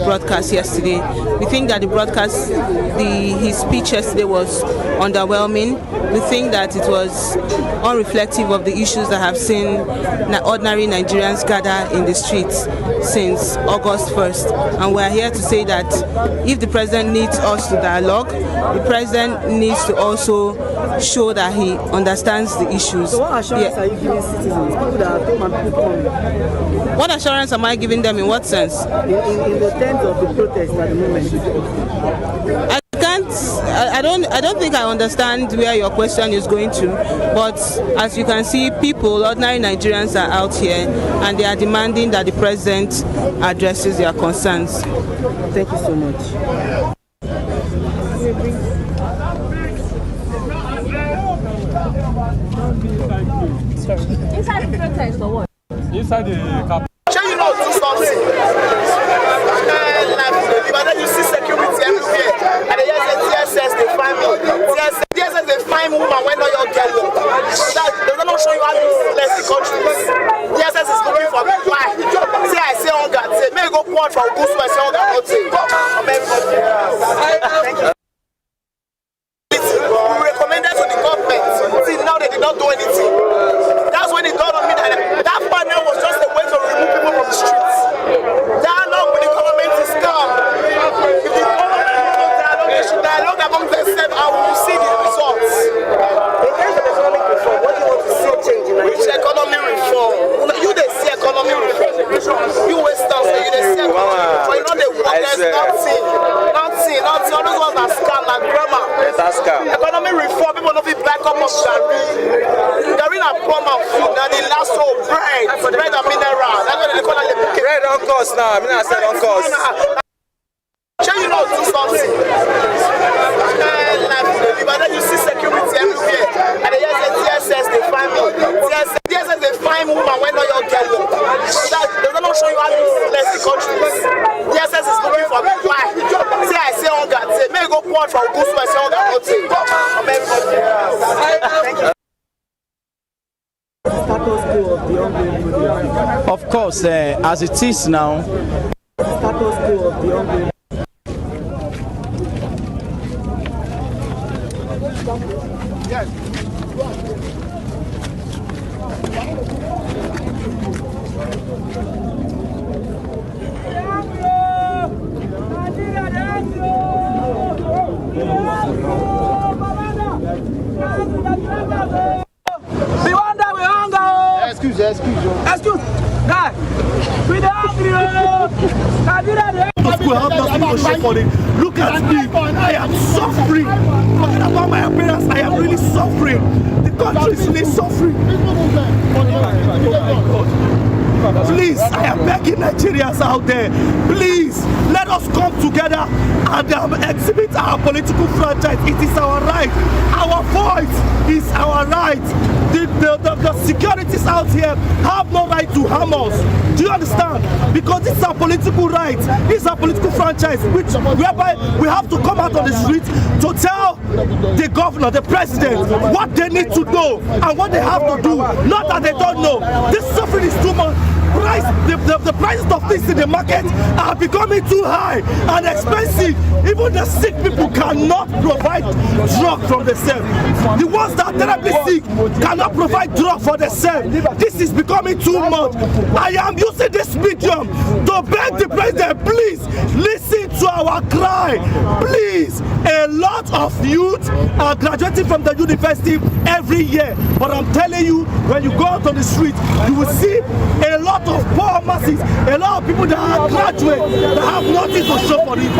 Speaker 13: broadcast yesterday. We think that the broadcast, his speech yesterday was underwhelming. We think that it was unreflective of the issues that have seen ordinary Nigerians gather in the streets since August 1st. And we're here to say that if the President needs us to dialogue, the President needs to also show that he understands the issues.
Speaker 1: So what assurance are you giving citizens, people that have come and people come?
Speaker 13: What assurance am I giving them, in what sense?
Speaker 1: In the terms of the protest at the moment.
Speaker 13: I don't think I understand where your question is going to, but as you can see, people, ordinary Nigerians are out here and they are demanding that the President addresses their concerns.
Speaker 1: Thank you so much.
Speaker 15: Inside the protest or what? Inside the cap.
Speaker 3: You know, do something. may go point for good so I say thank you. We recommended to the government. See, now they did not do anything. That's when it dawned on me that panel was just a way to remove people from the streets. Dialogue with the government is scam. If the government dialogue, they should dialogue among themselves and we will see the results.
Speaker 1: In terms of economic reform, what do you want to see change in Nigeria?
Speaker 3: Which economy reform? You they see economy reform. You Westerners, you they see economy reform. You know they work, there's nothing. All those ones are scam and grammar. Economic reform, people don't feel back up of Gary. Gary and palm and food, now the last hope, bread and mineral. That's what they call it.
Speaker 17: Bread on cost now, I said on cost.
Speaker 3: Shall you know do something? But then you see security everywhere. And they just say TSS, they find me. TSS, they find woman when not your girl. They don't show you how useless the country is. TSS is looking for me. Why? Say I say hunger. Say, may go point for good so I say hunger.
Speaker 12: Of course, as it is now,
Speaker 1: Status quo of the ongoing.
Speaker 6: Yes.
Speaker 14: We wonder we hunger.
Speaker 6: Excuse.
Speaker 14: Guy, we the hungry.
Speaker 16: People have nothing to show for it. Look at me. I am suffering. Forget about my appearance. I am really suffering. The country is really suffering. Please, I am begging Nigerians out there. Please, let us come together and exhibit our political franchise. It is our right. Our voice is our right. The securities out here have no right to harm us. Do you understand? Because this is our political right. This is our political franchise, whereby we have to come out on the street to tell the governor, the president, what they need to do and what they have to do. Not that they don't know. This suffering is too much. The prices of things in the market are becoming too high and expensive. Even the sick people cannot provide drug from themselves. The ones that are terribly sick cannot provide drug for themselves. This is becoming too much. I am using this medium to beg the president, please listen to our cry. Please, a lot of youth are graduating from the university every year. But I'm telling you, when you go out on the street, you will see a lot of poor masses, a lot of people that are graduates that have nothing to show for it.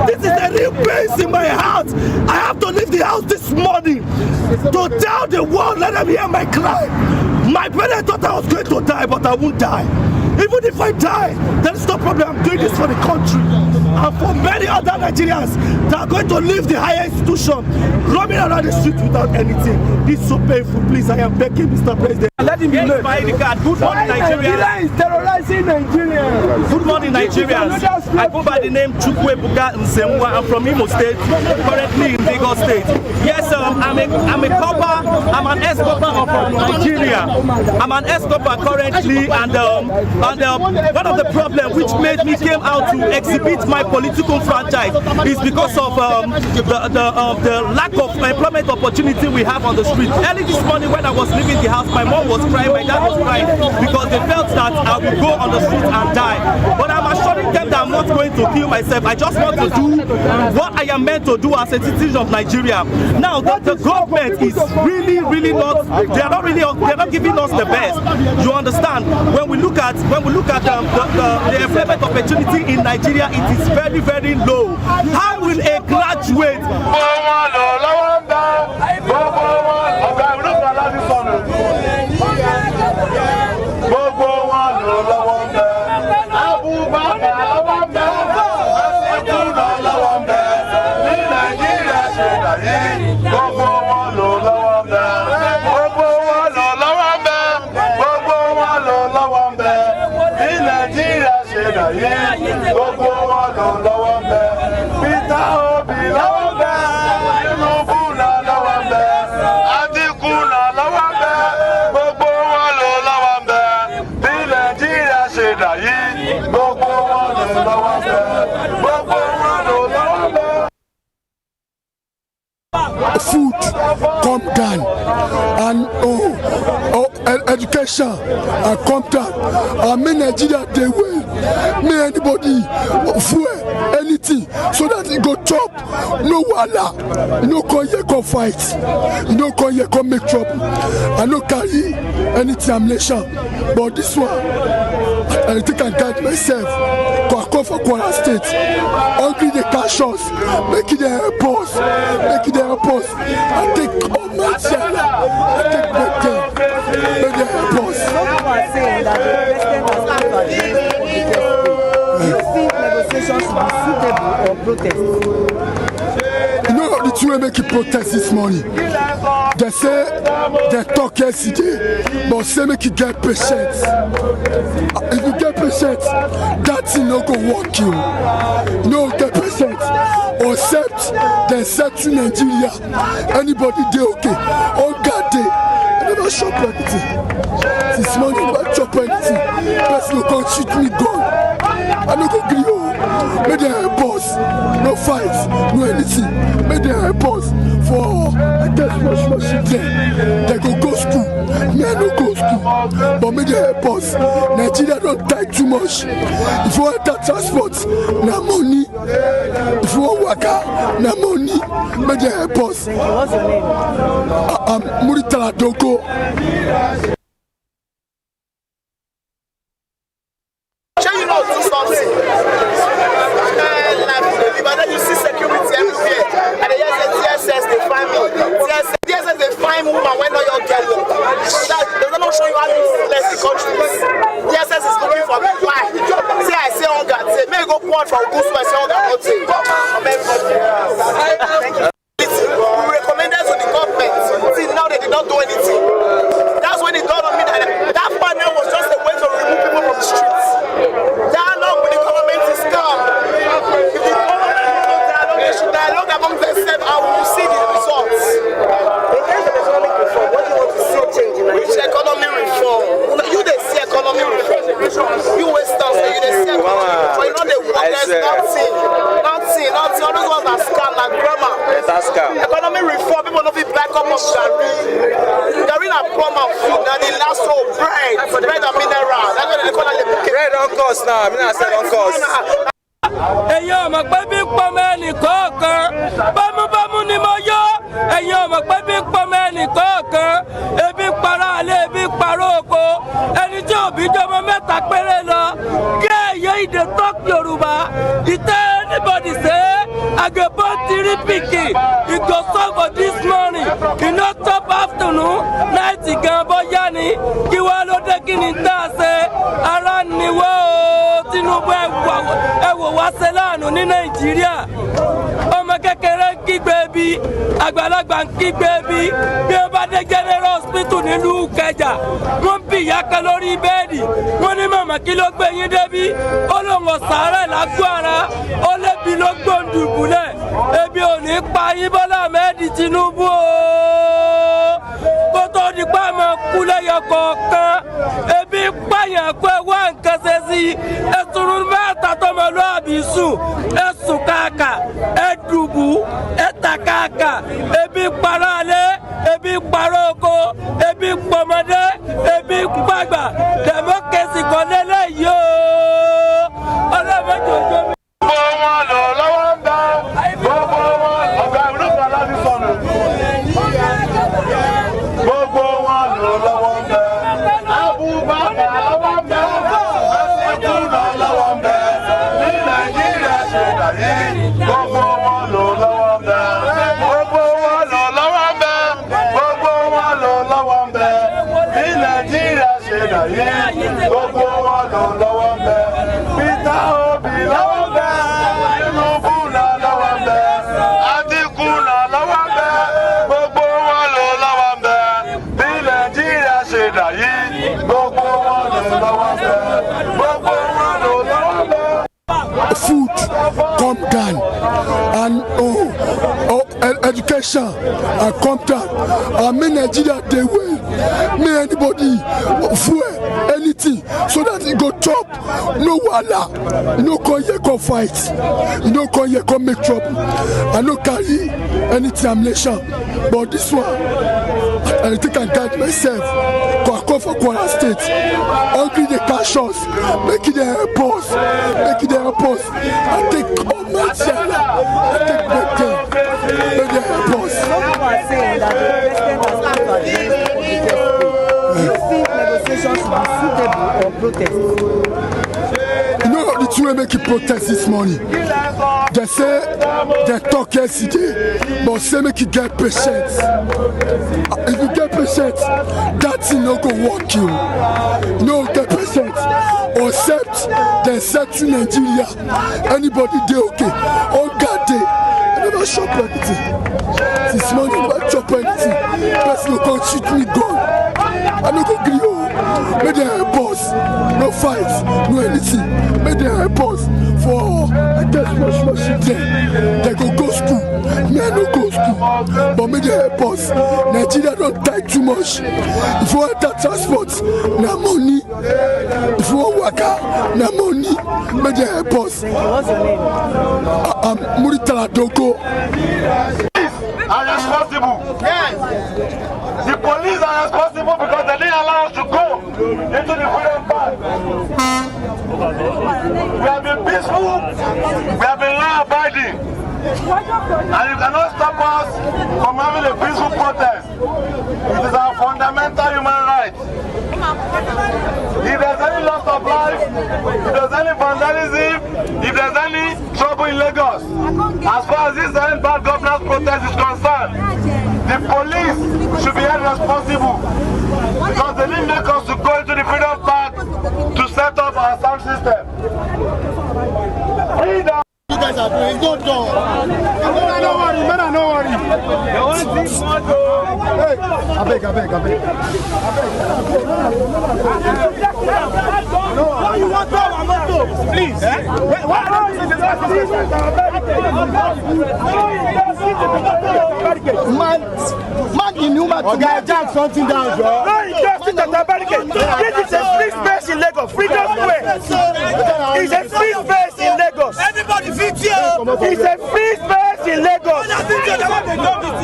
Speaker 16: This is a real pain in my heart. I have to leave the house this morning to tell the world, let them hear my cry. My parents thought I was going to die, but I won't die. Even if I die, there is no problem. I'm doing this for the country and for many other Nigerians that are going to leave the higher institution, roaming around the street without anything. This is so painful. Please, I am begging, Mr. President.
Speaker 14: Let him be
Speaker 16: Yes, my ID card. Good morning, Nigerians.
Speaker 14: Nigeria is terrorizing Nigeria.
Speaker 16: Good morning, Nigerians. I go by the name Chukwebuka Nsemwa. I'm from Imo State, currently in Lagos State. Yes, I'm a copper. I'm an ex-copper of Nigeria. I'm an ex-copper currently, and one of the problems which made me came out to exhibit my political franchise is because of the lack of employment opportunity we have on the street. Early this morning when I was leaving the house, my mom was crying, my dad was crying because they felt that I would go on the street and die. But I'm assuring them that I'm not going to kill myself. I just want to do what I am meant to do as a citizen of Nigeria. Now the government is really not. They are not giving us the best. You understand? When we look at the employment opportunity in Nigeria, it is very low. How will a graduate?
Speaker 18: Gbogbo wọn
Speaker 6: Food come down and education come down. I mean Nigeria they will may anybody fuel anything so that it go chop. No wala, no come here come fight, no come here come make trouble. I no carry any termination, but this one I think I guide myself. I come for Kwara State. Hungry the cash us, make it the airports, make it the airports. I take all my share, I take back them, make the airports.
Speaker 1: Some are saying that the president has come to address the Do you think negotiations should be suitable or protest?
Speaker 6: You know the two make it protest this morning. They say they talk yesterday, but say make you get patience. If you get patience, that thing no go work you. No get patience. Except they said to Nigeria, anybody they okay. Oh God, they never shop anything. This morning never chop anything. Person go come shoot me gun. I no go gree you. Make them help us. No fights, no anything. Make them help us. For I guess much children. They go school. Me I no go school. But make them help us. Nigeria don't die too much. If you want that transport, na money. If you want waka, na money. Make them help us.
Speaker 1: What's your name?
Speaker 6: I'm Muritala Doko.
Speaker 3: You know, do something. But then you see security everywhere. And they just say TSS, they find me. TSS, they find woman when not your girl. That does not show you how useless the country is. TSS is looking for me. Why? Say I say hunger. Say, may go point for Gusu, I say hunger. Nothing. We recommended to the government. See, now they did not do anything. That's when it dawned on me that panel was just a way to remove people from the streets. Dialogue with the government is scam. If the government dialogue, they should dialogue among themselves and we will see the results.
Speaker 1: In terms of economic reform, what do you want to see change in Nigeria?
Speaker 3: Which economy reform? You they see economy reform. You Westerners, you they see economy reform. You know they work, there's nothing. All those ones are scam like grammar.
Speaker 17: That's scam.
Speaker 3: Economy reform, people don't feel back up of Gary. Gary na plum of food, now the last whole bread and mineral. That's what they call it.
Speaker 17: Bread on cost now. I said on cost.
Speaker 14: Ẹ̀yin ọmọ pé bí pọmọ ẹnì kọ̀ọ̀kan bámúbámú ni mo yọ ẹ̀yin ọmọ pé bí pọmọ ẹnì kọ̀ọ̀kan ebi para alẹ́ ebi para oko ẹni tí òbí jọmọ mẹ́ta péré lọ kí ẹ̀yẹ ìdè talk Yorùbá ìtẹ́ anybody say àgẹ̀bọ́ tiri pikin e go stop for this morning e no stop afternoon night gan bọ́yá ni kí wá ló dé kí ni tá a ṣe ara ni wọ́ o Tinubu ẹ wò wá ṣe láàánú ní Nàìjíríà ọmọ kékeré ń kígbe bí àgbàlagbà ń kígbe bí wọ́n bá dé General Hospital nílùú Ìkẹjà wọ́n bí ìyá kan lórí bẹ́ẹ̀dì wọ́n ní màmá kí ló gbé yín débí ó lóun ọ̀sàárẹ̀ lágbo ara ó lébi ló gbòǹdùbùlẹ̀ ebi ò ní pa yín Bọ́lá Ahmed Tinubu o kó tó di pa máa kú lẹ́yọ kọ̀ọ̀kan ebi pààyàn kó ẹ wá nǹkan ṣe sí ẹ̀sùn mẹ́ta tọmọlúwàbí sùn ẹ̀sùn káàkà ẹ̀dùbù ẹ̀tàkàkà ebi para alẹ́ ebi para oko ebi pọmọdé ebi pàgbà democracy kan lélẹ́yìí o ọlọ́mọdé òjò mi.
Speaker 6: Food come down and education come down. I mean Nigeria they will. May anybody fuel anything.
Speaker 18: anything so that he go chop. No wahala. You no come here come fight. You no come here come make trouble. I no carry any termination. But this one, I think I guide myself. I come for Kwara State. Hungry the cash us. Make it a help us. Make it a help us. I take all my channel. I take back them. Make it help us.
Speaker 1: Some are saying that the president has come to address the you think negotiations should be suitable or protest?
Speaker 18: You know the two way make it protest this morning. They say they talk yesterday, but say make you get patience. If you get patience, that thing no go work you. No get patience. Except they said to Nigeria, anybody they okay. All God day, I never shop anything. This morning I chop anything. Person no come shoot me gun. I no go gree. Make them help us. No fight, no anything. Make them help us. For I guess much them. They go school. Me I no go school. But make them help us. Nigeria don't die too much. If you want that transport, na money. If you want waka, na money. Make them help us.
Speaker 1: What's your name?
Speaker 18: I'm Muritala Doko.
Speaker 16: Are responsible. Yes. The police are responsible because they didn't allow us to go into the freedom park. We have been peaceful, we have been law-abiding, and you cannot stop us from having a peaceful protest. It is our fundamental human right. If there's any loss of life, if there's any vandalism, if there's any trouble in Lagos, as far as this bad governance protest is concerned, the police should be held responsible because they didn't make us to go into the freedom park to set up our sound system. Freedom!
Speaker 6: You guys are doing good job. Don't worry, man, don't worry. Hey, I beg. No, you want to please. Why don't you man, in human to jack something down, bro. No, you just think that barricade. This is a free space in Lagos. Freedom Square. It's a free space in Lagos. Everybody fit here. It's a free space in Lagos.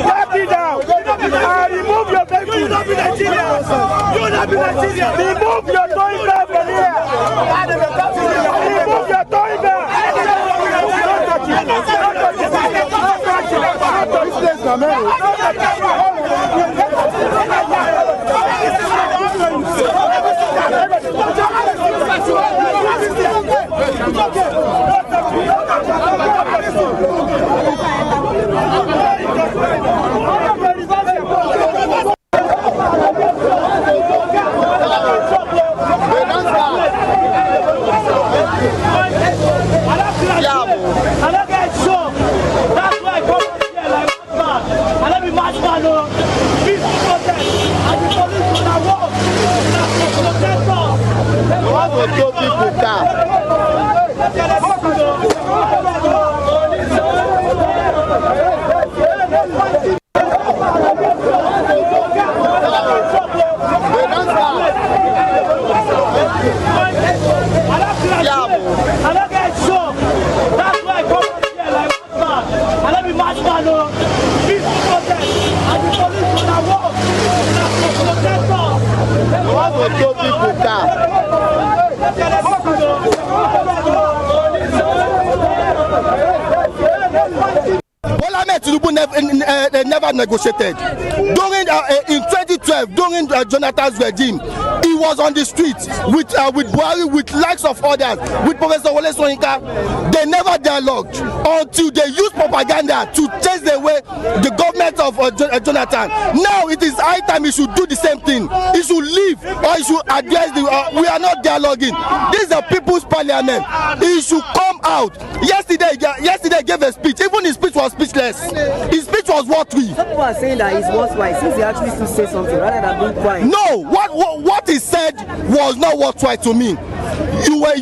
Speaker 6: Back it down. And remove your vehicle. You will not be Nigerian. You will not be Nigerian. Remove your toy car from here. Remove your toy car. Don't touch it. Don't touch it. Never negotiated. During in 2012, during Jonathan's regime, he was on the streets with Buhari, with likes of others, with Professor Wole Soyinka. They never dialogued until they used propaganda to chase away the government of Jonathan. Now it is high time he should do the same thing. He should leave or he should address the. We are not dialoguing. This is a people's parliament. He should come out. Yesterday he gave a speech. Even his speech was speechless. His speech was what we.
Speaker 1: Some people are saying that he's worthwhile since he actually still say something rather than being quiet.
Speaker 6: No, what he said was not worthwhile to me. You were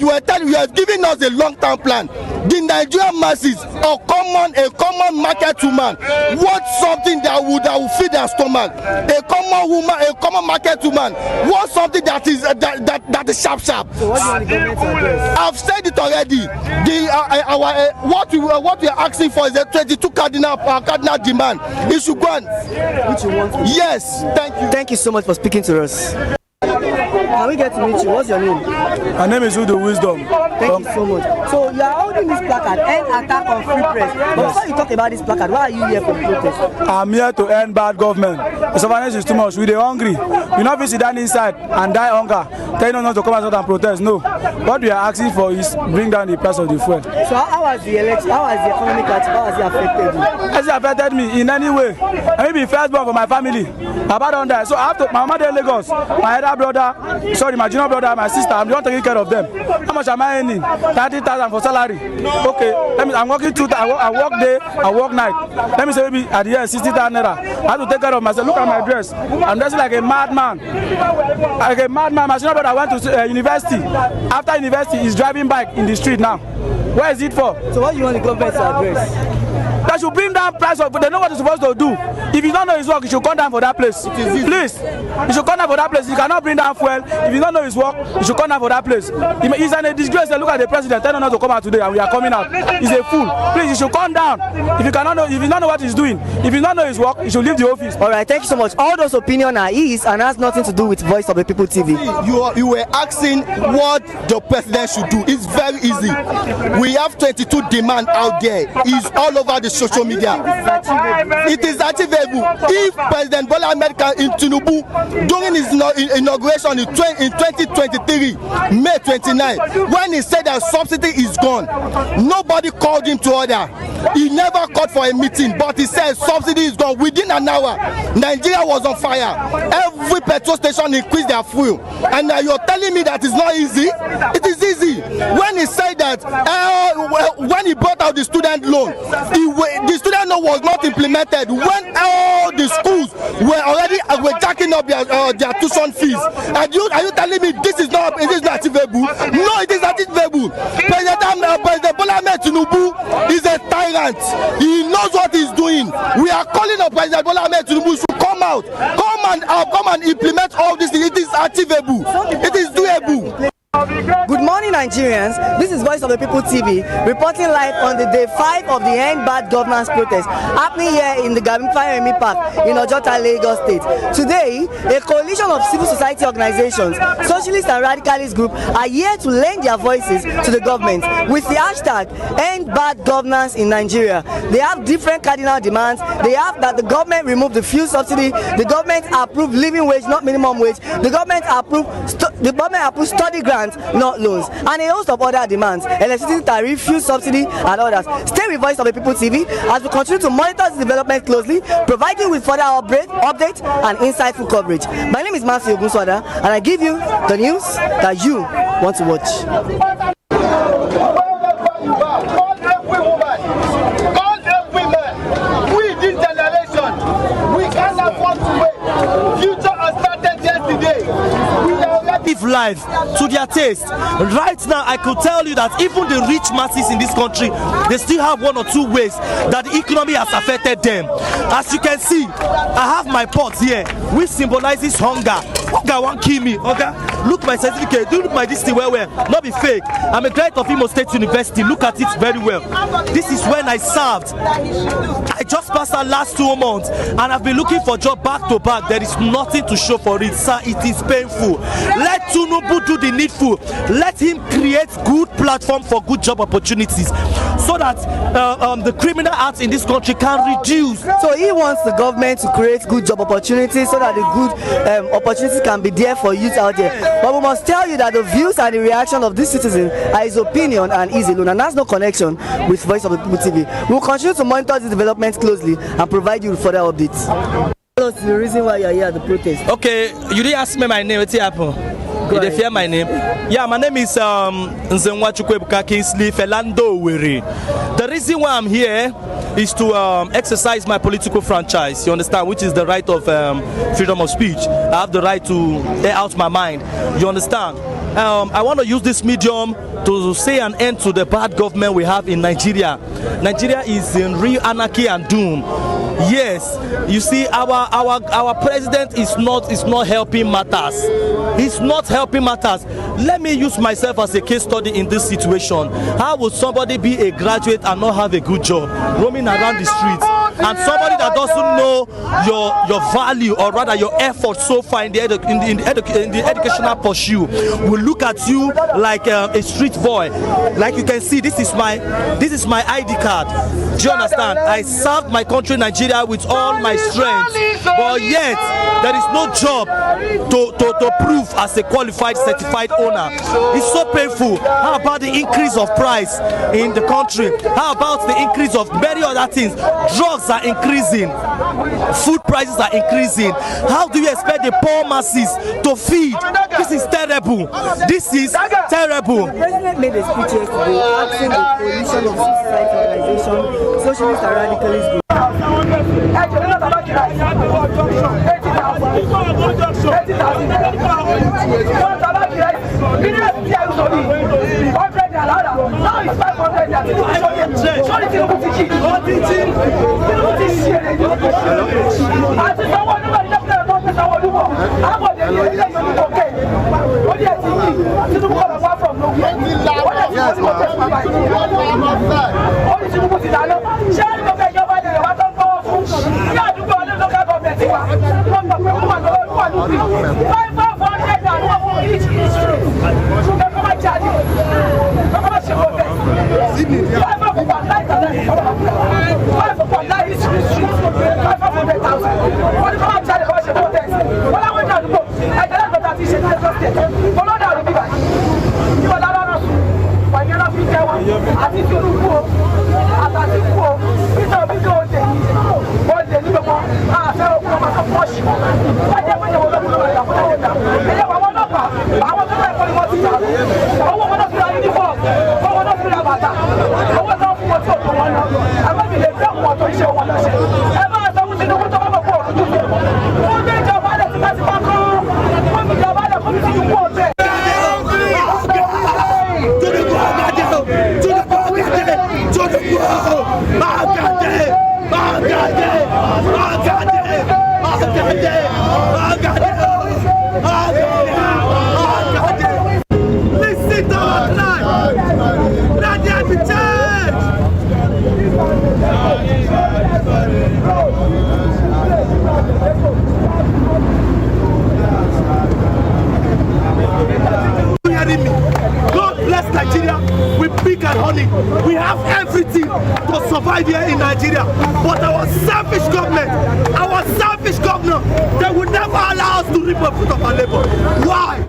Speaker 6: giving us a long-term plan. the Nigerian masses, a common market woman, wants something that will feed their stomach. A common market woman wants something that is sharp.
Speaker 1: So what do you want the government to address?
Speaker 6: I've said it already. What we are asking for is a 22 cardinal demand. It should go on.
Speaker 1: Which you want?
Speaker 6: Yes. Thank you.
Speaker 1: Thank you so much for speaking to us. Can we get to meet you? What's your name?
Speaker 19: My name is Udo Wisdom.
Speaker 1: Thank you so much. So you are holding this placard, End Attack on Free Press. But before you talk about this placard, why are you here for the protest?
Speaker 19: I'm here to end bad government. The surveillance is too much. We are hungry. We not visit down inside and die hunger. Telling us not to come out and protest. No. What we are asking for is bring down the price of the fuel.
Speaker 1: So how was the election? How was the economic crisis? How has it affected you?
Speaker 19: Has it affected me in any way? I may be firstborn for my family. Papa don't die. So I have to, my mother in Lagos, my elder brother, sorry, my junior brother, my sister, I'm the one taking care of them. How much am I earning? 30,000 for salary. Okay, I'm working I work day, I work night. Let me say maybe at the end 60,000 naira. I have to take care of myself. Look at my dress. I'm dressing like a madman. Like a madman. My senior brother went to university. After university, he's driving bike in the street now. Where is it for?
Speaker 1: So what do you want the government to address?
Speaker 19: They should bring down price of, they know what they're supposed to do. If you don't know his work, you should come down for that place. Please, you should come down for that place. You cannot bring down fuel. If you don't know his work, you should come down for that place. He's a disgrace. Look at the president telling us to come out today and we are coming out. He's a fool. Please, you should come down. If you don't know what he's doing, if you don't know his work, you should leave the office.
Speaker 1: All right, thank you so much. All those opinions are his and has nothing to do with Voice of the People TV.
Speaker 6: You were asking what the president should do. It's very easy. We have 22 demand out there. It's all over the social media. It is achievable. If President Bola Ahmed Tinubu, during his inauguration in 2023, May 29, when he said that subsidy is gone, nobody called him to order. He never called for a meeting, but he said subsidy is gone. Within an hour, Nigeria was on fire. Every petrol station increased their fuel. And now you're telling me that it's not easy? It is easy. When he said that, when he brought out the student loan, the student loan was not implemented. When all the schools were jacking up their tuition fees, are you telling me this is not achievable? No, it is achievable. President Bola Ahmed Tinubu is a tyrant. He knows what he's doing. We are calling on President Bola Ahmed Tinubu to come out, come and implement all this. It is achievable. It is doable.
Speaker 1: Good morning, Nigerians. This is Voice of the People TV, reporting live on the day 5 of the End Bad Governance protest happening here in the Humanitarian Park in Ojota, Lagos State. Today, a coalition of civil society organizations, socialist and radicalist groups are here to lend their voices to the government with the hashtag End Bad Governance in Nigeria. They have different cardinal demands. They have that the government remove the fuel subsidy, the government approve living wage, not minimum wage, the government approve study grants, not loans, and a host of other demands, electricity tariff, fuel subsidy, and others. Stay with Voice of the People TV as we continue to monitor this development closely, providing you with further updates and insightful coverage. My name is Matthew Ogunswada, and I give you the news that you want to watch.
Speaker 16: Life to their taste. Right now, I could tell you that even the rich masses in this country, they still have one or two ways that the economy has affected them. As you can see, I have my pot here, which symbolizes hunger. Hunger won't kill me. Okay, look my certificate. Do look my this thing well, not be fake. I'm a graduate of Imo State University. Look at it very well. This is when I served. I just passed out last 2 months, and I've been looking for job back to back. There is nothing to show for it, sir. It is painful. Let Tinubu do the needful. Let him create good platform for good job opportunities, so that the criminal acts in this country can reduce.
Speaker 1: So he wants the government to create good job opportunities, so that the good opportunities can be there for youth out there. But we must tell you that the views and the reaction of this citizen are his opinion and his alone, and that's no connection with Voice of the People TV. We'll continue to monitor this development closely and provide you with further updates. Tell us the reason why you're here at the protest.
Speaker 16: Okay, you didn't ask me my name. What's happened? You didn't hear my name? Yeah, my name is Nzenwachukwebuka Kingsley Felando Were. The reason why I'm here is to exercise my political franchise, you understand, which is the right of freedom of speech. I have the right to air out my mind, you understand. I want to use this medium
Speaker 20: to say an end to the bad government we have in Nigeria. Nigeria is in real anarchy and doom. Yes, you see, our president is not helping matters. He's not helping matters. Let me use myself as a case study in this situation. How would somebody be a graduate and not have a good job, roaming around the streets? And somebody that doesn't know your value, or rather your effort so far in the educational pursuit, will look at you like a street boy. Like you can see, this is my ID card. Do you understand? I served my country, Nigeria, with all my strength, but yet there is no job to prove as a qualified, certified owner. It's so painful. How about the increase of price in the country? How about the increase of many other things? Drugs are increasing, food prices are increasing. How do you expect the poor masses to feed? This is terrible. This is terrible.
Speaker 1: The president made a speech yesterday asking the coalition of civil society organizations, socialist and radicalist groups.
Speaker 16: God bless Nigeria with pig and honey. We have everything to survive here in Nigeria. But our selfish government, they will never allow us to reap the fruit of our labor. Why?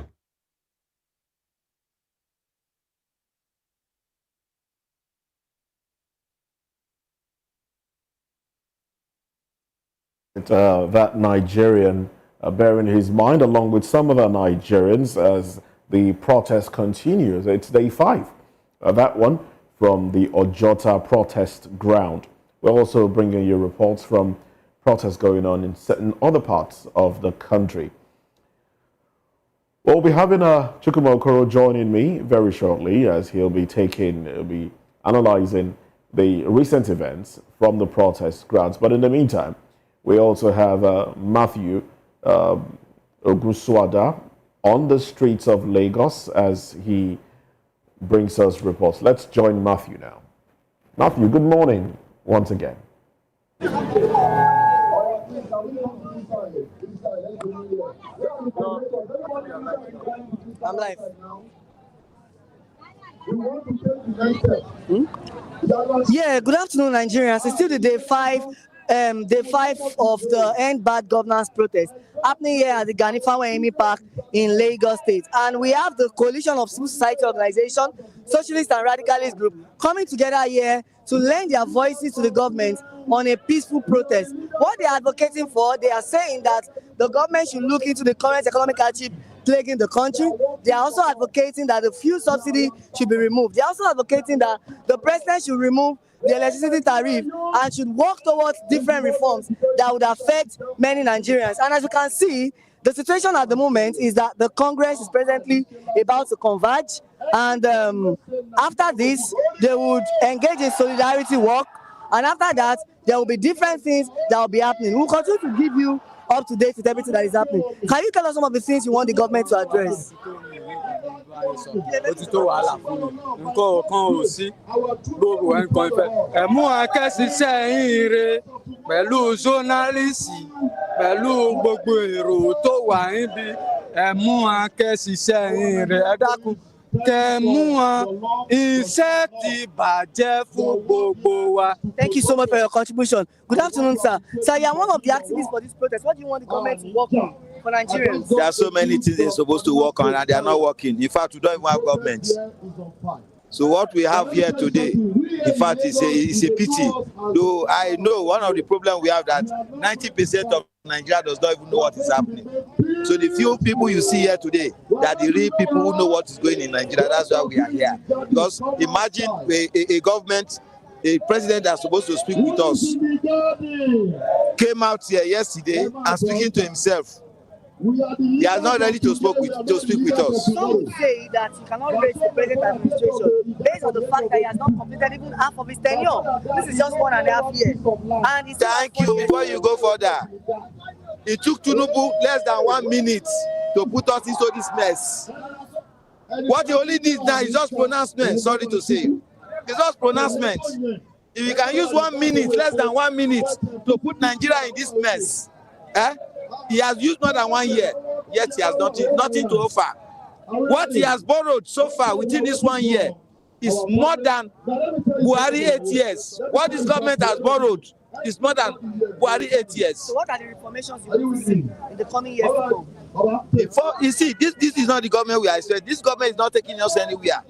Speaker 21: That Nigerian bearing his mind along with some other Nigerians as the protest continues. It's day 5. That one from the Ojota protest ground. We're also bringing you reports from protests going on in certain other parts of the country. We'll be having Chukwuma Okoro joining me very shortly as he'll be analyzing the recent events from the protest grounds. But in the meantime, we also have Matthew Oguswada on the streets of Lagos as he brings us reports. Let's join Matthew now. Matthew, good morning once again.
Speaker 1: I'm live. Yeah, good afternoon, Nigerians. It's still the day 5 of the End Bad Governance protest happening here at the Ganifawa Park in Lagos State. And we have the coalition of civil society organization, socialist and radicalist group coming together here to lend their voices to the government on a peaceful protest. What they are advocating for, they are saying that the government should look into the current economic hardship plaguing the country. They are also advocating that the fuel subsidy should be removed. They are also advocating that the president should remove the electricity tariff and should work towards different reforms that would affect many Nigerians. And as you can see, The situation at the moment is that the Congress is presently about to converge, and after this, they would engage in solidarity work, and after that, there will be different things that will be happening. We'll continue to give you up to date with everything that is happening. Can you tell us some of the things you want the government to address?
Speaker 15: Ó ti tó wàhálà fún mi nǹkan kan ò sí gbogbo nǹkan ìfẹ́ ẹ mú akẹ́síṣẹ́ yín re pẹ̀lú zonalisi pẹ̀lú gbogbo èrò tó wà níbi ẹ mú akẹ́síṣẹ́ yín re ẹ dákun kẹ mú iṣẹ́ ti bàjẹ́ fún gbogbo wa.
Speaker 1: Thank you so much for your contribution. Good afternoon, sir. Sir, you are one of the activists for this protest. What do you want the government to work on for Nigerians?
Speaker 2: There are so many things they're supposed to work on and they are not working. In fact, we don't even have government. So what we have here today, in fact, is a pity. Though I know one of the problems we have that 90% of Nigeria does not even know what is happening. So the few people you see here today, that the real people who know what is going in Nigeria, that's why we are here. Because imagine a government, a president that's supposed to speak with us, came out here yesterday and speaking to himself. He is not ready to speak with us.
Speaker 1: Some say that he cannot raise the present administration based on the fact that he has not completed even half of his tenure. This is just 1.5 years. And
Speaker 2: thank you. Before you go further, it took Tinubu less than 1 minute to put us into this mess. What he only needs now is just pronouncement. Sorry to say, it's just pronouncement. If you can use 1 minute, less than 1 minute, to put Nigeria in this mess, he has used more than 1 year, yet he has nothing to offer. What he has borrowed so far within this 1 year is more than Buhari 8 years. What this government has borrowed is more than Buhari 8 years.
Speaker 1: So what are the reformations you want to see in the coming years to come?
Speaker 2: You see, this is not the government we are expecting. This government is not taking us anywhere.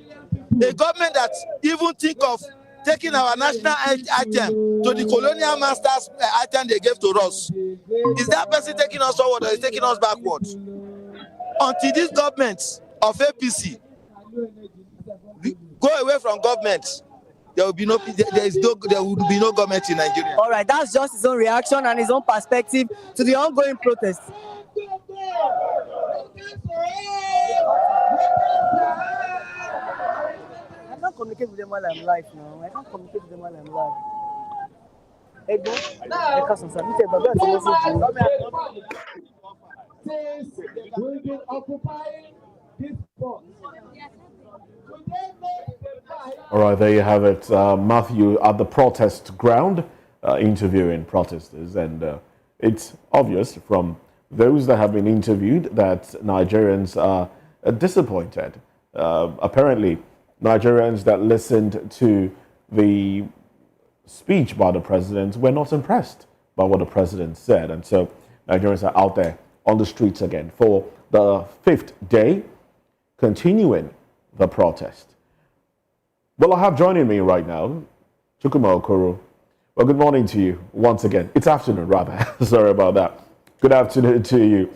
Speaker 2: A government that even think of taking our national anthem to the colonial masters anthem they gave to us. Is that person taking us forward or is taking us backwards? Until this government of APC go away from government, there will be no government in Nigeria.
Speaker 1: All right, that's just his own reaction and his own perspective to the ongoing protests. I can't communicate with them while I'm live now. I can't communicate with them while I'm live.
Speaker 21: All right, there you have it. Matthew at the protest ground interviewing protesters. And it's obvious from those that have been interviewed that Nigerians are disappointed. Apparently, Nigerians that listened to the speech by the president were not impressed by what the president said. And so Nigerians are out there on the streets again for the 5th day, continuing the protest. Well, I have joining me right now, Chukwuma Okoro. Well, good morning to you once again. It's afternoon, rather. Sorry about that. Good afternoon to you.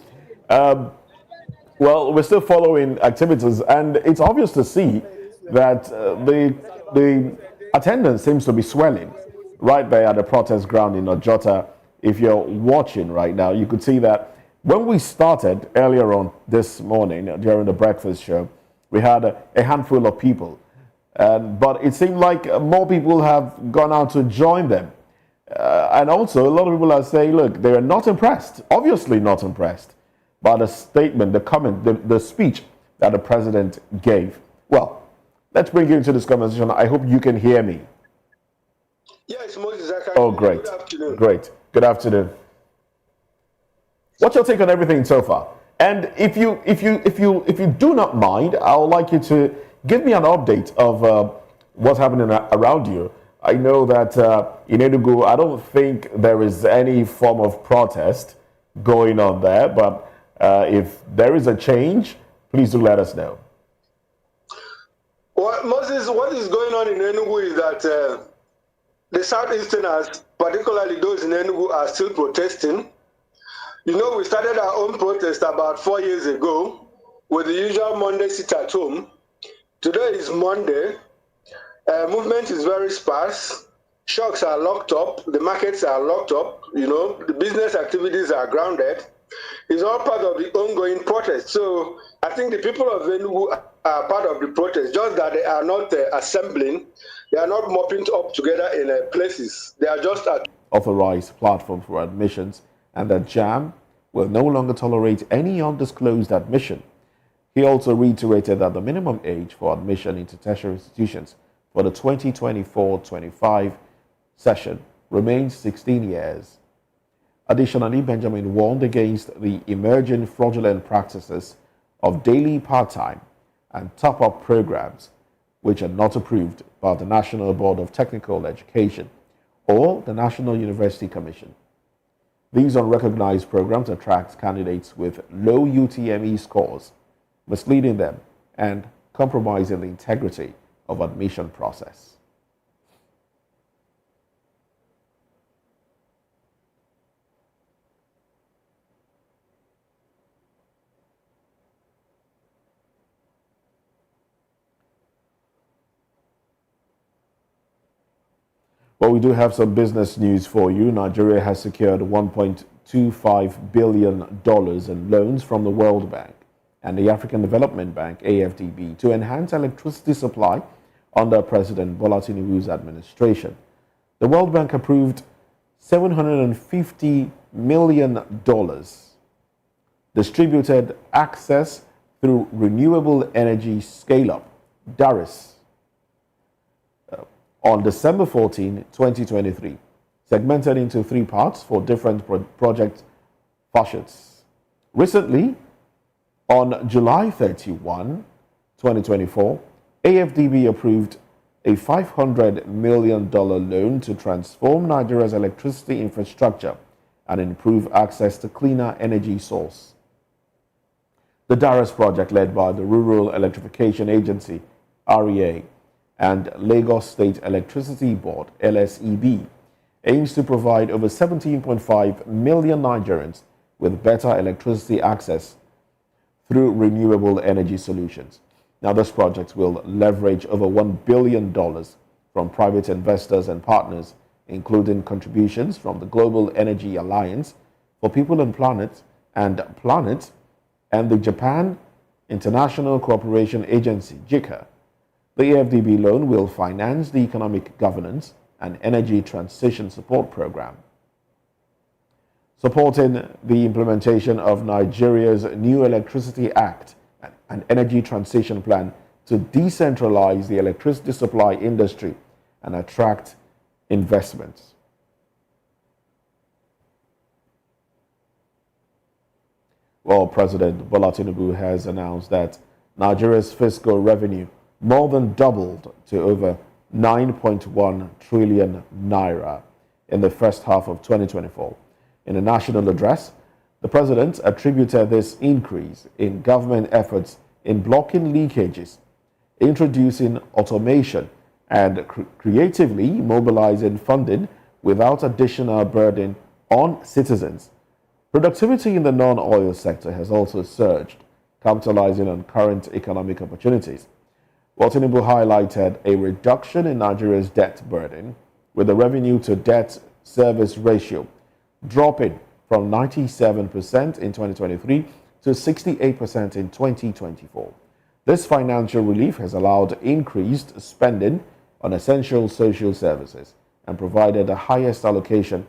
Speaker 21: Well, we're still following activities, and it's obvious to see that the attendance seems to be swelling right there at the protest ground in Ojota. If you're watching right now, you could see that when we started earlier on this morning during the breakfast show, we had a handful of people. But it seemed like more people have gone out to join them. And also, a lot of people are saying, look, they are not impressed, obviously not impressed by the statement, the comment, the speech that the president gave. Well, let's bring you into this conversation. I hope you can hear me.
Speaker 22: Yes, Moses.
Speaker 21: Oh, great.
Speaker 22: Good afternoon.
Speaker 21: Great. Good afternoon. What's your take on everything so far? And if you do not mind, I would like you to give me an update of what's happening around you. I know that in Enugu, I don't think there is any form of protest going on there, but if there is a change, please do let us know.
Speaker 22: Well, Moses, what is going on in Enugu is that the Southeasterners, particularly those in Enugu, are still protesting. You know, we started our own protest about 4 years ago with the usual Monday sit at home. Today is Monday. Movement is very sparse. Shops are locked up. The markets are locked up. You know, the business activities are grounded. It's all part of the ongoing protest. So I think the people of Enugu are part of the protest, just that they are not assembling, they are not mopping up together in places. They are just at
Speaker 21: authorized platform for admissions, and that JAM will no longer tolerate any undisclosed admission. He also reiterated that the minimum age for admission into tertiary institutions for the 2024-25 session remains 16 years. Additionally, Benjamin warned against the emerging fraudulent practices of daily part-time and top-up programs which are not approved by the National Board of Technical Education or the National University Commission. These unrecognized programs attract candidates with low UTME scores, misleading them and compromising the integrity of admission process. Well, we do have some business news for you. Nigeria has secured $1.25 billion in loans from the World Bank and the African Development Bank, AFDB, to enhance electricity supply under President Bola Tinubu's administration. The World Bank approved $750 million distributed access through renewable energy scale-up, DARIS, on December 14, 2023, segmented into three parts for different project facets. Recently, on July 31, 2024, AFDB approved a $500 million loan to transform Nigeria's electricity infrastructure and improve access to cleaner energy source. The DARIS project, led by the Rural Electrification Agency, REA, and Lagos State Electricity Board, LSEB, aims to provide over 17.5 million Nigerians with better electricity access through renewable energy solutions. Now, this project will leverage over $1 billion from private investors and partners, including contributions from the Global Energy Alliance for People and Planet, and the Japan International Cooperation Agency, JICA. The AFDB loan will finance the economic governance and energy transition support program, supporting the implementation of Nigeria's new Electricity Act and energy transition plan to decentralize the electricity supply industry and attract investments. Well, President Bola Tinubu has announced that Nigeria's fiscal revenue more than doubled to over 9.1 trillion naira in the first half of 2024. In a national address, the president attributed this increase in government efforts in blocking leakages, introducing automation, and creatively mobilizing funding without additional burden on citizens. Productivity in the non-oil sector has also surged, capitalizing on current economic opportunities. Well, Tinubu highlighted a reduction in Nigeria's debt burden, with the revenue-to-debt service ratio dropping from 97% in 2023 to 68% in 2024. This financial relief has allowed increased spending on essential social services and provided the highest allocation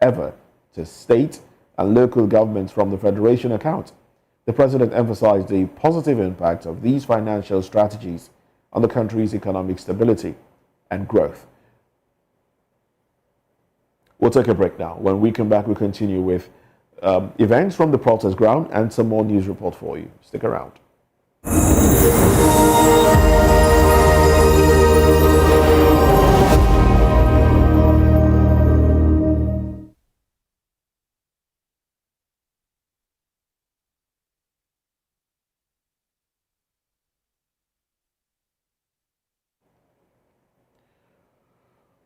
Speaker 21: ever to state and local governments from the Federation account. The president emphasized the positive impact of these financial strategies on the country's economic stability and growth. We'll take a break now. When we come back, we'll continue with events from the protest ground and some more news report for you. Stick around.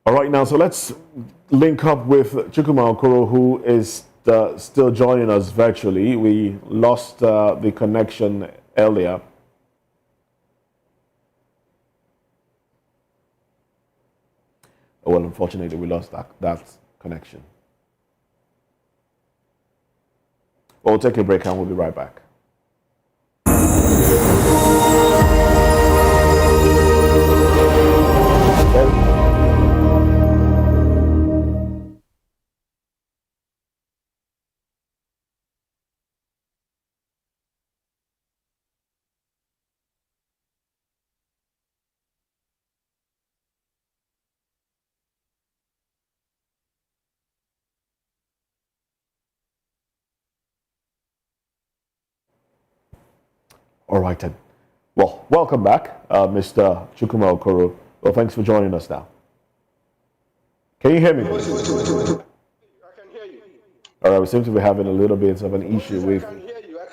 Speaker 21: All right, now, so let's link up with Chukwuma Okoro, who is still joining us virtually. We lost the connection earlier. Oh, well, unfortunately, we lost that connection. We'll take a break and we'll be right back. All right then. Well, welcome back, Mr. Chukwuma Okoro. Well, thanks for joining us now. Can you hear me? I
Speaker 22: can hear you.
Speaker 21: All right, we seem to be having a little bit of an issue with...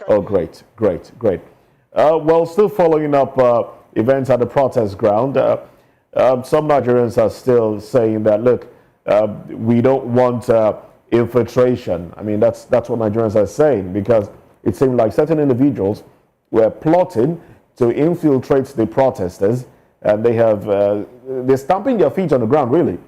Speaker 21: Oh, great. Well, still following up events at the protest ground, some Nigerians are still saying that, look, we don't want infiltration. I mean, that's what Nigerians are saying, because it seemed like certain individuals were plotting to infiltrate the protesters, and they're stamping their feet on the ground, really,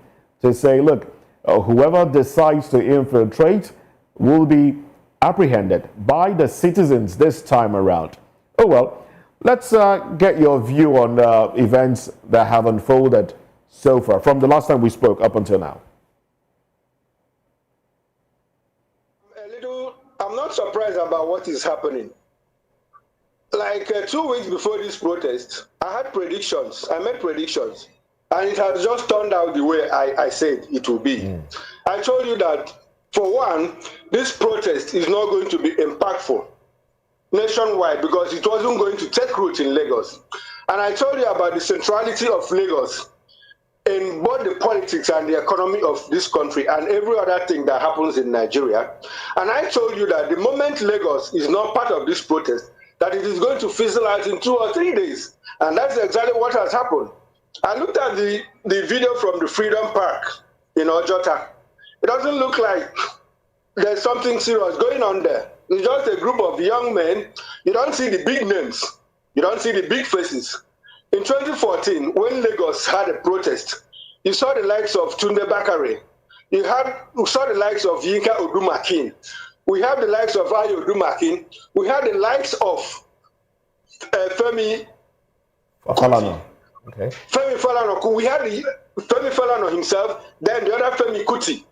Speaker 21: to say, look, whoever decides to infiltrate will be apprehended by the citizens this time around. Oh, well, let's get your view on events that have unfolded so far, from the last time we spoke up until now.
Speaker 22: I'm not surprised about what is happening. Like 2 weeks before this protest, I had predictions. I made predictions. And it has just turned out the way I said it will be. I told you that, for one, this protest is not going to be impactful nationwide because it wasn't going to take root in Lagos. And I told you about the centrality of Lagos in both the politics and the economy of this country and every other thing that happens in Nigeria. And I told you that the moment Lagos is not part of this protest, that it is going to fizzle out in 2 or 3 days. And that's exactly what has happened. I looked at the video from the Freedom Park in Ojota. It doesn't look like there's something serious going on there. It's just a group of young men. You don't see the big names. You don't see the big faces. In 2014, when Lagos had a protest, you saw the likes of Tunde Bakare. You saw the likes of Yinka Odumakin. We have the likes of Ayo Odumakin. We have the likes of Femi
Speaker 21: Falana. Okay.
Speaker 22: Femi Falana. We had Femi Falana himself, then the other Femi Kuti.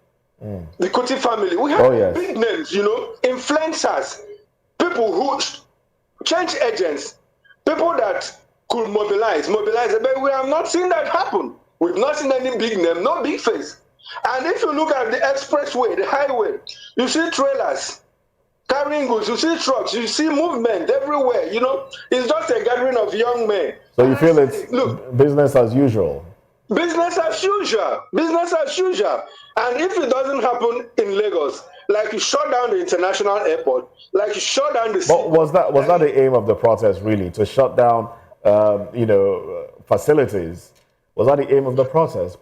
Speaker 22: The Kuti family. We have big names, you know, influencers, people who change agents, people that could mobilize, but we have not seen that happen. We've not seen any big name, no big face. And if you look at the expressway, the highway, you see trailers carrying goods, you see trucks, you see movement everywhere, you know. It's just a gathering of young men.
Speaker 21: So you feel it's business as usual?
Speaker 22: Business as usual. Business as usual. And if it doesn't happen in Lagos, like you shut down the international airport, like you shut down the...
Speaker 21: But was that the aim of the protest, really? To shut down, facilities? Was that the aim of the protest?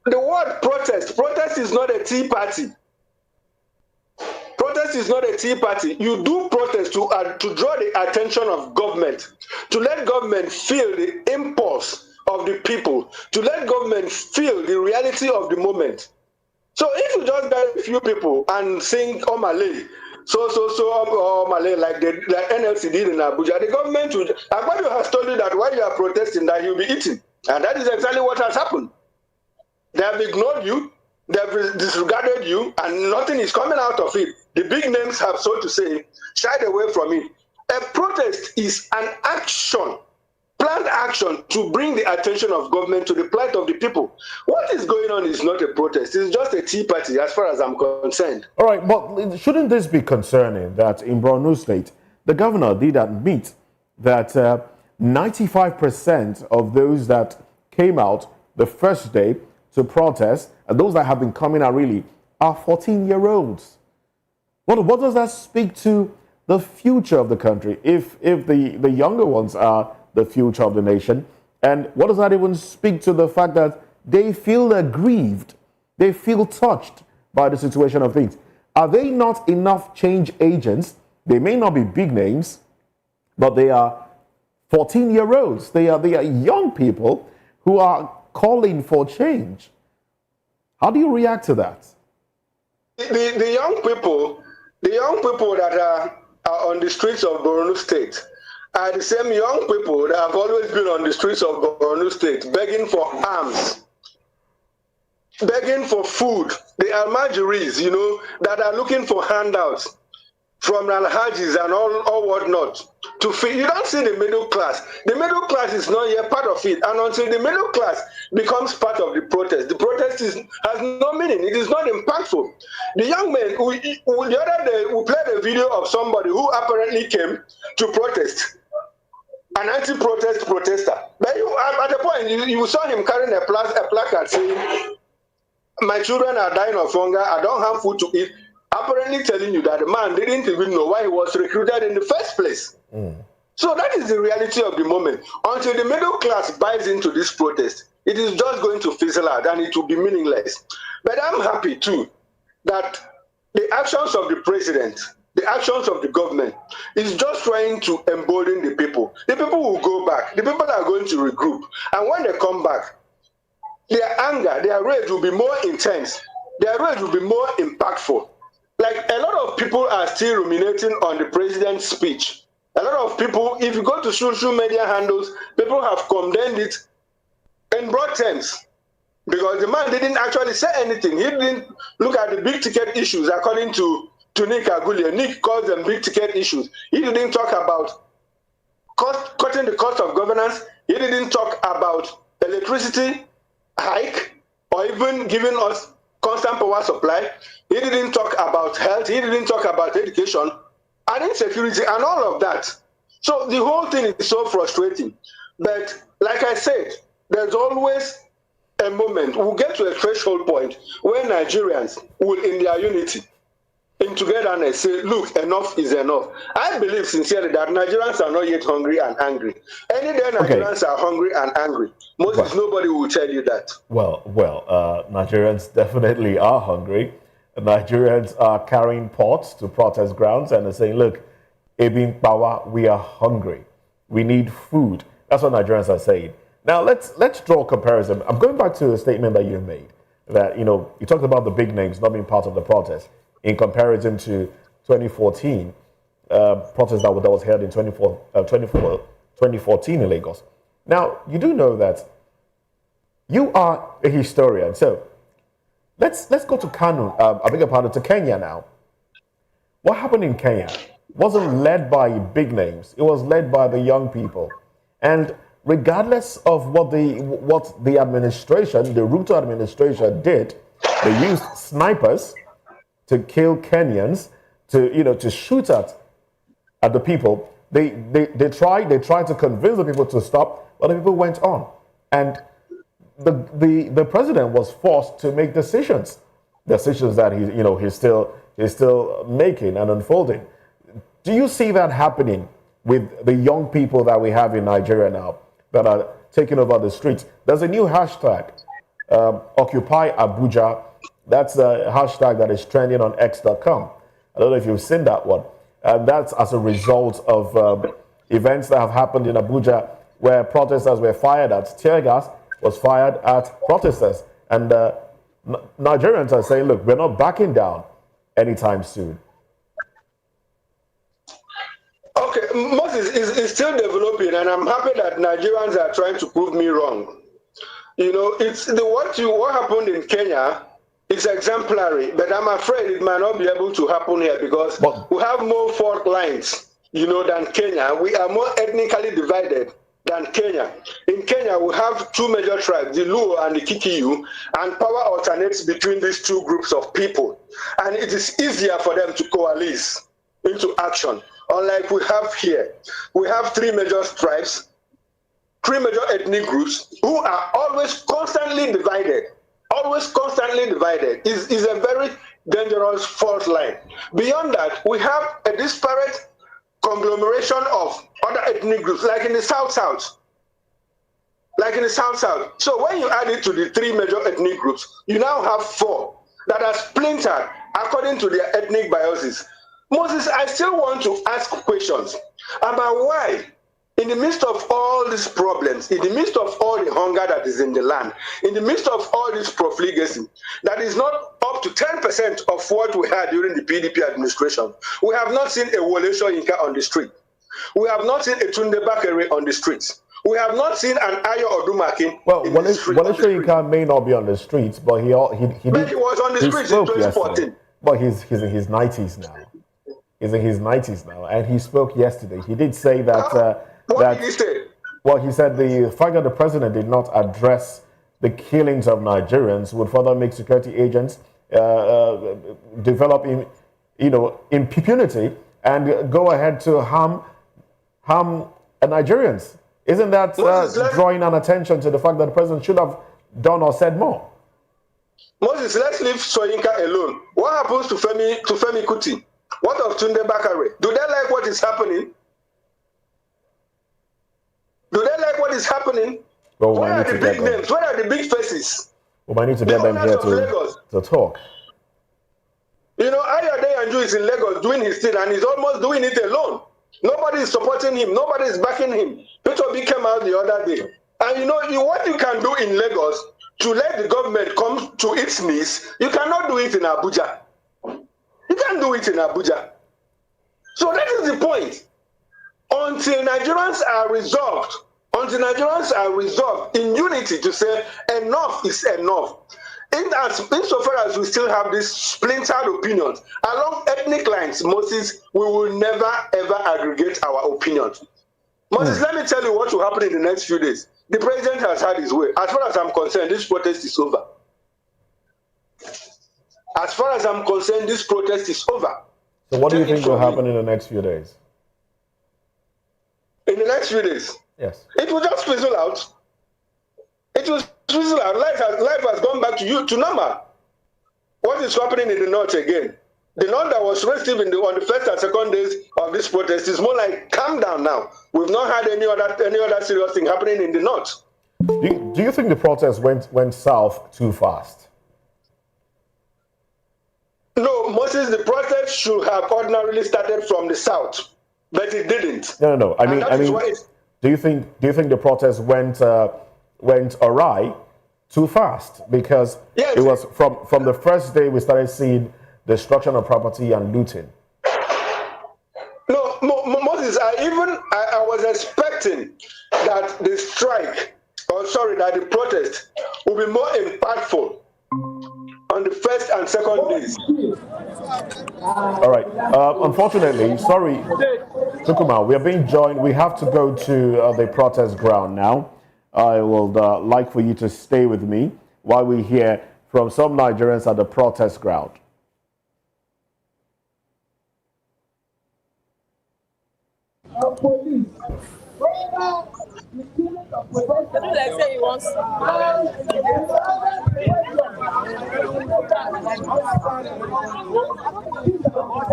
Speaker 22: The word protest is not a tea party. Protest is not a tea party. You do protest to draw the attention of government, to let government feel the impulse of the people, to let government feel the reality of the moment. So if you just get a few people and sing Omale, Omale, like NLC did in Abuja, the government would, Agbado has told you that while you are protesting that you'll be eating. And that is exactly what has happened. They have ignored you, they have disregarded you, and nothing is coming out of it. The big names have, so to say, shied away from it. A protest is an action, planned action to bring the attention of government to the plight of the people. What is going on is not a protest. It's just a tea party as far as I'm concerned.
Speaker 21: All right, but shouldn't this be concerning that in Borno State, the governor did admit that 95% of those that came out the first day to protest, and those that have been coming out really, are 14-year-olds. What does that speak to the future of the country if the younger ones are the future of the nation? And what does that even speak to the fact that they feel aggrieved, they feel touched by the situation of things? Are they not enough change agents? They may not be big names, but they are 14-year-olds. They are young people who are calling for change. How do you react to that?
Speaker 22: The young people, The young people that are on the streets of Borno State are the same young people that have always been on the streets of Borno State begging for arms, begging for food. The Almajiris, you know, that are looking for handouts from Alhajis and all whatnot to feed. You don't see the middle class. The middle class is not yet part of it. And until the middle class becomes part of the protest has no meaning. It is not impactful. The young men, the other day, we played a video of somebody who apparently came to protest, an anti-protest protester. But at the point, you saw him carrying a placard saying, "My children are dying of hunger. I don't have food to eat." Apparently telling you that the man didn't even know why he was recruited in the first place. So that is the reality of the moment. Until the middle class buys into this protest, it is just going to fizzle out and it will be meaningless. But I'm happy too that the actions of the president, the actions of the government is just trying to embolden the people. The people will go back. The people are going to regroup. And when they come back, their anger, their rage will be more intense. Their rage will be more impactful. Like, a lot of people are still ruminating on the president's speech. A lot of people, if you go to social media handles, people have condemned it in broad terms because the man didn't actually say anything. He didn't look at the big ticket issues according to Nick Agulia. Nick calls them big ticket issues. He didn't talk about cutting the cost of governance. He didn't talk about electricity hike or even giving us constant power supply. He didn't talk about health. He didn't talk about education and insecurity and all of that. So the whole thing is so frustrating. But like I said, there's always a moment. We'll get to a threshold point where Nigerians will, in their unity, in togetherness, say, look, enough is enough. I believe sincerely that Nigerians are not yet hungry and angry. Any day Nigerians are hungry and angry. Nobody will tell you that.
Speaker 21: Well, Nigerians definitely are hungry. Nigerians are carrying pots to protest grounds and they're saying, look, Ebin Bawa, we are hungry. We need food. That's what Nigerians are saying. Now, let's draw a comparison. I'm going back to the statement that you made, that, you know, you talked about the big names not being part of the protest in comparison to 2014 protest that was held in 2014 in Lagos. Now, you do know that you are a historian, so let's go to Kanu. I beg your pardon, to Kenya now. What happened in Kenya wasn't led by big names. It was led by the young people. And regardless of what the administration, the Ruto administration did, they used snipers to kill Kenyans, to shoot at the people. They tried to convince the people to stop, but the people went on. And the president was forced to make decisions that he's still making and unfolding. Do you see that happening with the young people that we have in Nigeria now that are taking over the streets? There's a new hashtag, Occupy Abuja. That's a hashtag that is trending on X.com. I don't know if you've seen that one. That's as a result of events that have happened in Abuja where protesters were fired at. Tear gas was fired at protesters. And Nigerians are saying, look, we're not backing down anytime soon.
Speaker 22: Okay, Moses is still developing, and I'm happy that Nigerians are trying to prove me wrong. You know, what happened in Kenya is exemplary, but I'm afraid it might not be able to happen here because we have more fault lines, than Kenya. We are more ethnically divided than Kenya. In Kenya, we have two major tribes, the Luo and the Kikiyu, and power alternates between these two groups of people. And it is easier for them to coalesce into action. Unlike we have here, we have three major tribes, three major ethnic groups who are always constantly divided. Is a very dangerous fault line. Beyond that, we have a disparate conglomeration of other ethnic groups, like in the South. So when you add it to the three major ethnic groups, you now have four that are splintered according to their ethnic biases. Moses, I still want to ask questions about why in the midst of all these problems, in the midst of all the hunger that is in the land, in the midst of all this profligacy, that is not up to 10% of what we had during the PDP administration. We have not seen a Wole Soyinka on the street. We have not seen a Tunde Bakare on the streets. We have not seen an Ayo Odumakin.
Speaker 21: Well, Wole Soyinka may not be on the streets, but he was on the streets in 2014. Yesterday. But he's in his 90s now. He's in his 90s now, and he spoke yesterday. He did say that.
Speaker 22: What did he say?
Speaker 21: Well, he said the fact that the president did not address the killings of Nigerians would further make security agents develop impunity and go ahead to harm Nigerians. Isn't that drawing an attention to the fact that the president should have done or said more?
Speaker 22: Moses, let's leave Soyinka alone. What happens to Femi Kuti? What of Tunde Bakare? Do they like what is happening? Do they like what is happening?
Speaker 21: Well,
Speaker 22: where are the big names? Where are the big faces?
Speaker 21: We might need to get them here to talk.
Speaker 22: You know, Ayade Anju is in Lagos doing his thing, and he's almost doing it alone. Nobody is supporting him. Nobody is backing him. Peter Obi came out the other day. And you know, what you can do in Lagos to let the government come to its knees, you cannot do it in Abuja. You can't do it in Abuja. So that is the point. Until Nigerians are resolved in unity to say enough is enough. Insofar as we still have these splintered opinions along ethnic lines, Moses, we will never ever aggregate our opinions. Moses, let me tell you what will happen in the next few days. The president has had his way. As far as I'm concerned, this protest is over. As far as I'm concerned, this protest is over.
Speaker 21: So what do you think will happen in the next few days?
Speaker 22: In the next few days?
Speaker 21: Yes.
Speaker 22: It will just fizzle out. It will fizzle out. Life has gone back to normal. What is happening in the north again? The north that was restive on the first and second days of this protest is more like calm down now. We've not had any other serious thing happening in the north.
Speaker 21: Do you think the protest went south too fast?
Speaker 22: No, Moses, the protest should have ordinarily started from the south, but it didn't.
Speaker 21: No. I mean, do you think the protest went awry too fast? Because it was from the first day we started seeing destruction of property and looting.
Speaker 22: No, Moses, I was expecting that the the protest will be more impactful on the first and second days.
Speaker 21: All right. Unfortunately, sorry, Chukuma, we are being joined. We have to go to the protest ground now. I would like for you to stay with me while we hear from some Nigerians at the protest ground.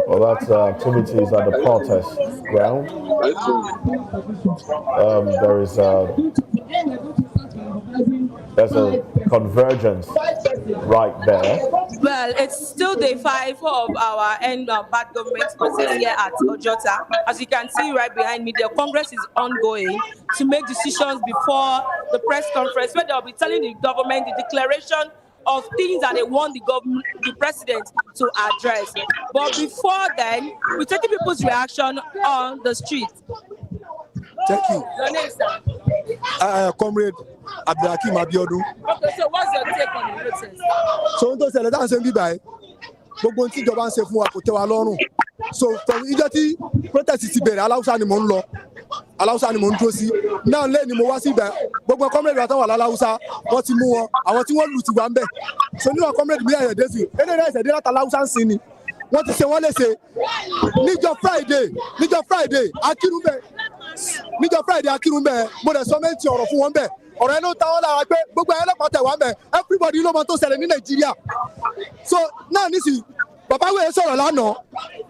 Speaker 21: Well, that's activities at the protest ground. There's a convergence right there.
Speaker 13: Well, it's still day 5 of our end of bad government process here at Ojota. As you can see right behind me, the Congress is ongoing to make decisions before the press conference where they'll be telling the government the declaration of things that they want the president to address. But before then, we're taking people's reaction on the street.
Speaker 4: Thank you.
Speaker 13: Your name, sir?
Speaker 4: Comrade Abdulhakeem Abiodun.
Speaker 13: Okay, so what's your take on the protest?
Speaker 4: So, ohun tó ṣẹlẹ̀ dáhùn ṣe ń bíbá ẹ̀ gbogbo ohun tí ìjọba ń ṣe fún wa kò tẹ́ wa lọ́rùn. So ìjọ tí protest ti bẹ̀rẹ̀ aláwùsá ni mò ń lọ aláwùsá ni mò ń dúró sí náà lé ni mo wá sí ibẹ̀ gbogbo comrade wa tó wà láláwùsá wọ́n ti mú wọn àwọn tí wọ́n lù ti wà ń bẹ̀. So nínú comrade mi ẹ̀yẹ̀dẹ́ sí ẹ̀dẹ́rẹ́ ẹ̀sẹ̀ dé láta aláwùsá ń sin ni wọ́n ti ṣe wọ́n léṣe níjọ́ Friday akírun bẹ́ẹ̀ mo dẹ̀ sọ méjì ọ̀rọ̀ fún wọn bẹ́ẹ̀ ọ̀rọ̀ ẹnu táwọn lára pé gbogbo ẹ̀yẹ́ lọ́pàá tẹ̀ wá mẹ́ everybody ló mọ tó ṣẹlẹ̀ ní Nàìjíríà. So náà nísìnyí bàbá wèrè sọ̀rọ̀ lánàá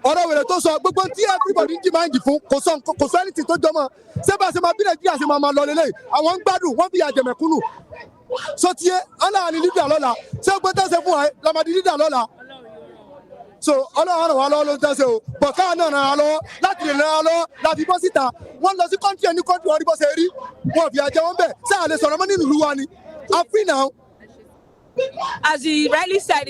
Speaker 4: ọ̀rọ̀ wèrè tó sọ gbogbo tí everybody ń dìmáàndì fún kò sọ ẹni tó jọmọ́ ṣé bá ṣe máa bí Nàìjíríà ṣe máa lọ lélẹ̀ àwọn ń gbádùn wọ́n fi àjẹmẹ̀kúnnù so tiẹ̀ ọ̀nà àní lídà lọ́la ṣé gbé tó ṣe fún wa lọ́mọdé lídà lọ́la so ọlọ́run ràn wá lọ́wọ́ ló ń tẹ́sẹ̀ o but káwọn náà ràn wá lọ́wọ́ láti lè ràn wá lọ́wọ́ láti bọ́ síta wọ́n lọ sí kọ́ńtì ẹni kọ́ńtì wọn rí bó ṣe rí wọn fi àjẹ wọn bẹ̀ sáà lè sọ̀rọ̀ mọ́ nínú ìlú wa ni I'm free now.
Speaker 5: As he rightly said,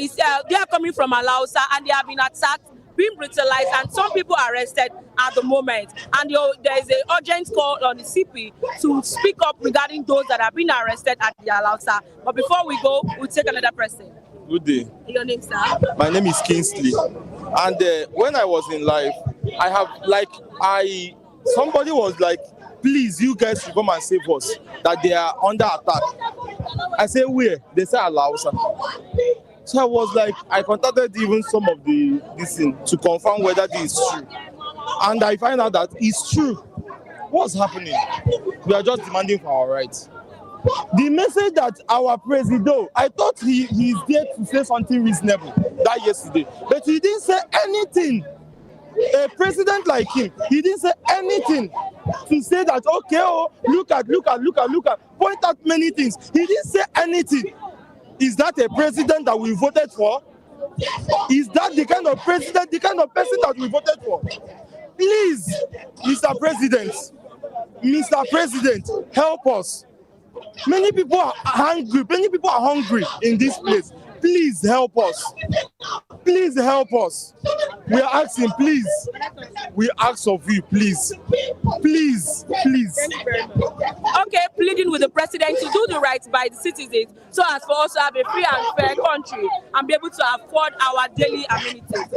Speaker 5: they are coming from Alausa and they have been attacked, being brutalized, and some people are arrested at the moment. And there is an urgent call on the CP to speak up regarding those that have been arrested at the Alausa. But before we go, we'll take another person.
Speaker 7: Good day.
Speaker 5: Your name, sir?
Speaker 7: My name is Kingsley. And when I was in life, somebody was like, please, you guys should come and save us, that they are under attack. I say, where? They say Alausa. So I was like, I contacted even some of this thing to confirm whether this is true. And I find out that it's true. What's happening? We are just demanding for our rights. The message that our president, I thought he's there to say something reasonable that yesterday, but he didn't say anything. A president like him, he didn't say anything to say that, okay, oh, look at, point out many things. He didn't say anything. Is that a president that we voted for? Is that the kind of president, the kind of person that we voted for? Please, Mr. President, help us. Many people are hungry in this place. Please help us. Please help us. We are asking, please. We ask of you, please. Please.
Speaker 5: Okay, pleading with the president to do the right by the citizens so as for us to have a free and fair country and be able to afford our daily amenities.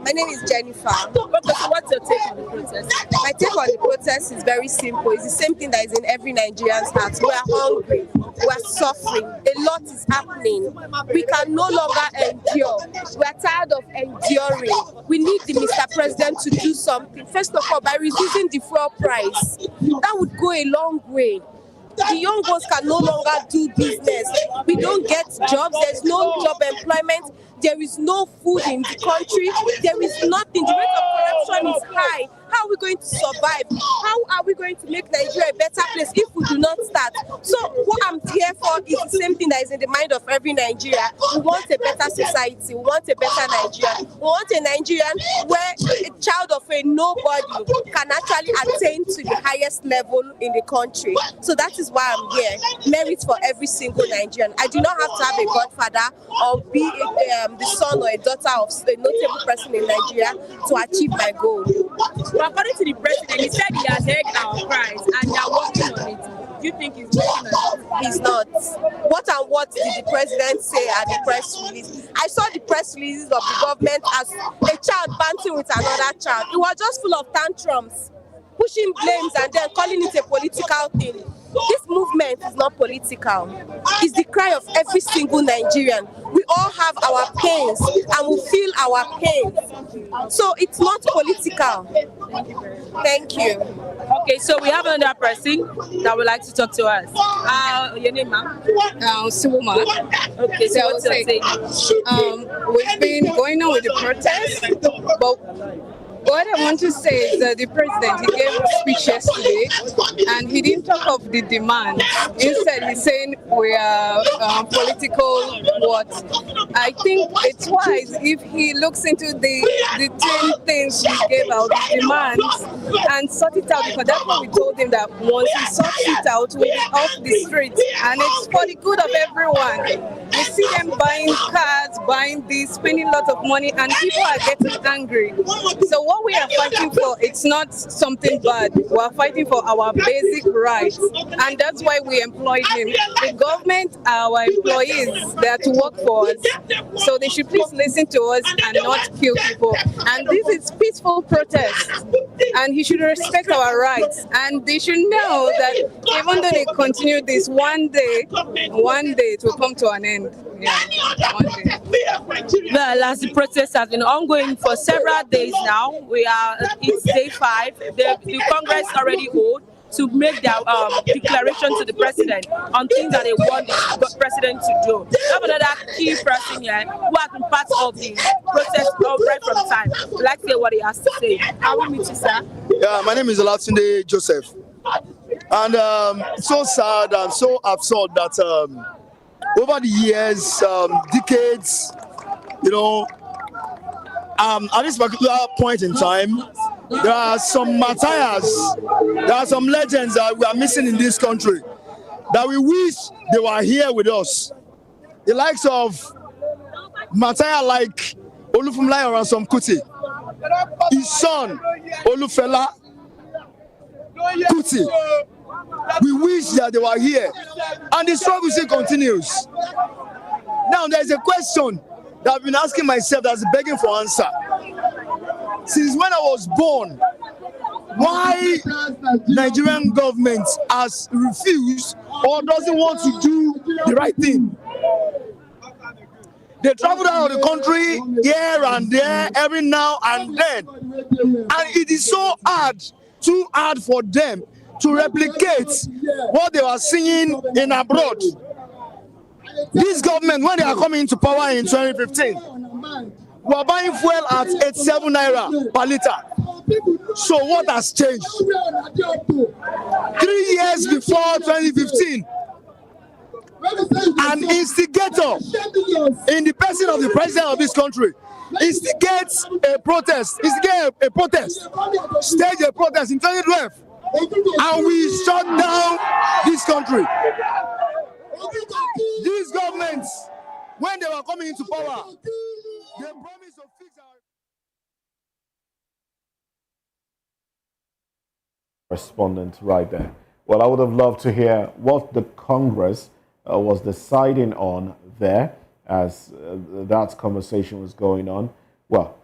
Speaker 23: My name is Jennifer.
Speaker 5: Okay, so what's your take on the protest?
Speaker 23: My take on the protest is very simple. It's the same thing that is in every Nigerian's heart. We are hungry. We are suffering. A lot is happening. We can no longer endure. We are tired of enduring. We need the Mr. President to do something. First of all, by reducing the fuel price. That would go a long way. The young ones can no longer do business. We don't get jobs. There's no job employment. There is no food in the country. There is nothing. The rate of corruption is high. How are we going to survive? How are we going to make Nigeria a better place if we do not start? So what I'm here for is the same thing that is in the mind of every Nigerian. We want a better society. We want a better Nigeria. We want a Nigerian where a child of a nobody can actually attain to the highest level in the country. So that is why I'm here. Merit for every single Nigerian. I do not have to have a godfather or be the son or a daughter of a notable person in Nigeria to achieve my goal.
Speaker 5: But according to the president, he said he has heard our cries and they are working on it. Do you think he's working on it?
Speaker 23: He's not. What did the president say at the press release? I saw the press releases of the government as a child banting with another child. It was just full of tantrums, pushing blames and then calling it a political thing. This movement is not political. It's the cry of every single Nigerian. We all have our pains and we feel our pains. So it's not political. Thank you.
Speaker 5: Okay, so we have another person that would like to talk to us. Your name, ma'am?
Speaker 24: Suwuma.
Speaker 5: Okay, so what's your take?
Speaker 24: We've been going on with the protest, but what I want to say is that the president, he gave a speech yesterday and he didn't talk of the demand. Instead, he's saying we are political what. I think it's wise if he looks into the 10 things he gave out, the demands, and sort it out, because that's what we told him, that once he sorts it out, we'll be off the streets. And it's for the good of everyone. We see them buying cars, buying this, spending lots of money, and people are getting angry. So what we are fighting for, it's not something bad. We are fighting for our basic rights, and that's why we employed him. The government are our employees. They are to work for us, so they should please listen to us and not kill people. And this is peaceful protest, and he should respect our rights. And they should know that even though they continue this, one day it will come to an end. Yeah, one day.
Speaker 5: Well, as the protest has been ongoing for several days now, it's day 5. The Congress already hold to make their declaration to the president on things that they want the president to do. We have another key person here who has been part of the protest right from time. I'd like to hear what he has to say. How will we meet you, sir?
Speaker 25: Yeah, my name is Olatunde Joseph. And so sad and so absurd that over the years, decades, you know, at this particular point in time, there are some martyrs, there are some legends that we are missing in this country that we wish they were here with us. The likes of martyr like Olufumlayo Ransom Kuti, his son Olufela Kuti. We wish that they were here, and the struggle still continues. Now there is a question that I've been asking myself that's begging for answer. Since when I was born, why Nigerian government has refused or doesn't want to do the right thing? They travel out of the country here and there, every now and then, and it is so hard, too hard for them to replicate what they were seeing in abroad. This government, when they are coming into power in 2015, were buying fuel at 87 naira per liter. So what has changed? 3 years before 2015, an instigator in the person of the president of this country instigates a protest, staged a protest in 2012, and we shut down this country. These governments, when they were coming into power, they promised to fix our...
Speaker 21: Respondent right there. Well, I would have loved to hear what the Congress was deciding on there as that conversation was going on. Well,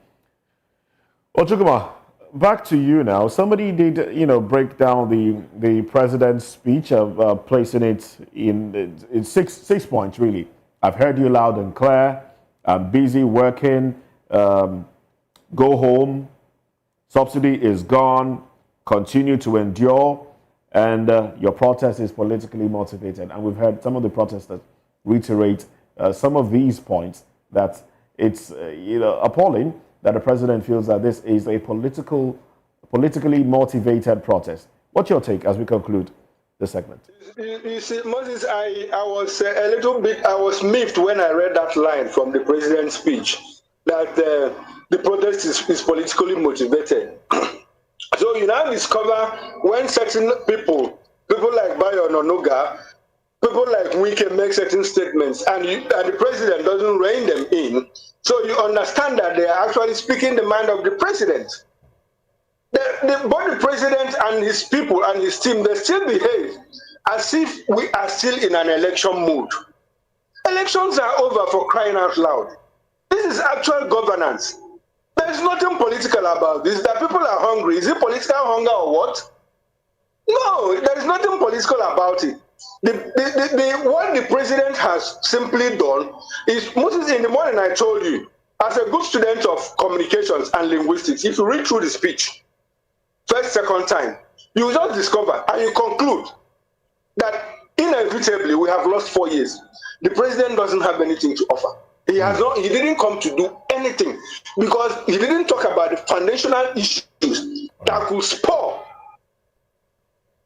Speaker 21: Ochukuma, back to you now. Somebody did, break down the president's speech, placing it in six points, really. I've heard you loud and clear. I'm busy working. Go home. Subsidy is gone. Continue to endure. And your protest is politically motivated. And we've heard some of the protesters reiterate some of these points, that it's appalling that the president feels that this is a politically motivated protest. What's your take as we conclude this segment?
Speaker 22: You see, Moses, I was miffed when I read that line from the president's speech, that the protest is politically motivated. So you now discover when certain people like Bayo Nonoga, people like Wike make certain statements, and the president doesn't rein them in, so you understand that they are actually speaking the mind of the president. Both the president and his people and his team, they still behave as if we are still in an election mood. Elections are over, for crying out loud. This is actual governance. There's nothing political about this. That people are hungry. Is it political hunger or what? No, there is nothing political about it. What the president has simply done is, Moses, in the morning I told you, as a good student of communications and linguistics, if you read through the speech, first, second time, you will just discover and you conclude that inevitably we have lost 4 years. The president doesn't have anything to offer. He didn't come to do anything, because he didn't talk about the foundational issues that could spur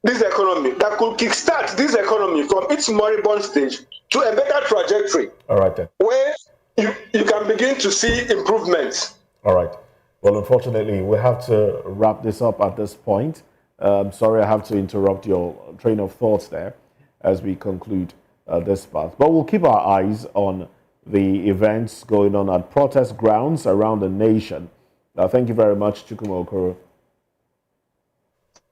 Speaker 22: this economy, that could kickstart this economy from its moribund stage to a better trajectory.
Speaker 21: All right, then.
Speaker 22: Where you can begin to see improvements.
Speaker 21: All right. Well, unfortunately, we have to wrap this up at this point. Sorry, I have to interrupt your train of thoughts there as we conclude this part. But we'll keep our eyes on the events going on at protest grounds around the nation. Thank you very much, Chukwuma Okoro.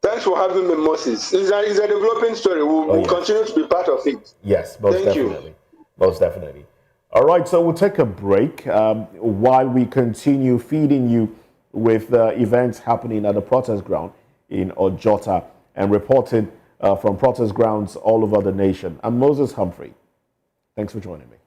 Speaker 22: Thanks for having me, Moses. It's a developing story. We'll continue to be part of it.
Speaker 21: Yes, most definitely. Most definitely. All right, so we'll take a break while we continue feeding you with events happening at the protest ground in Ojota and reported from protest grounds all over the nation. I'm Moses Humphrey. Thanks for joining me.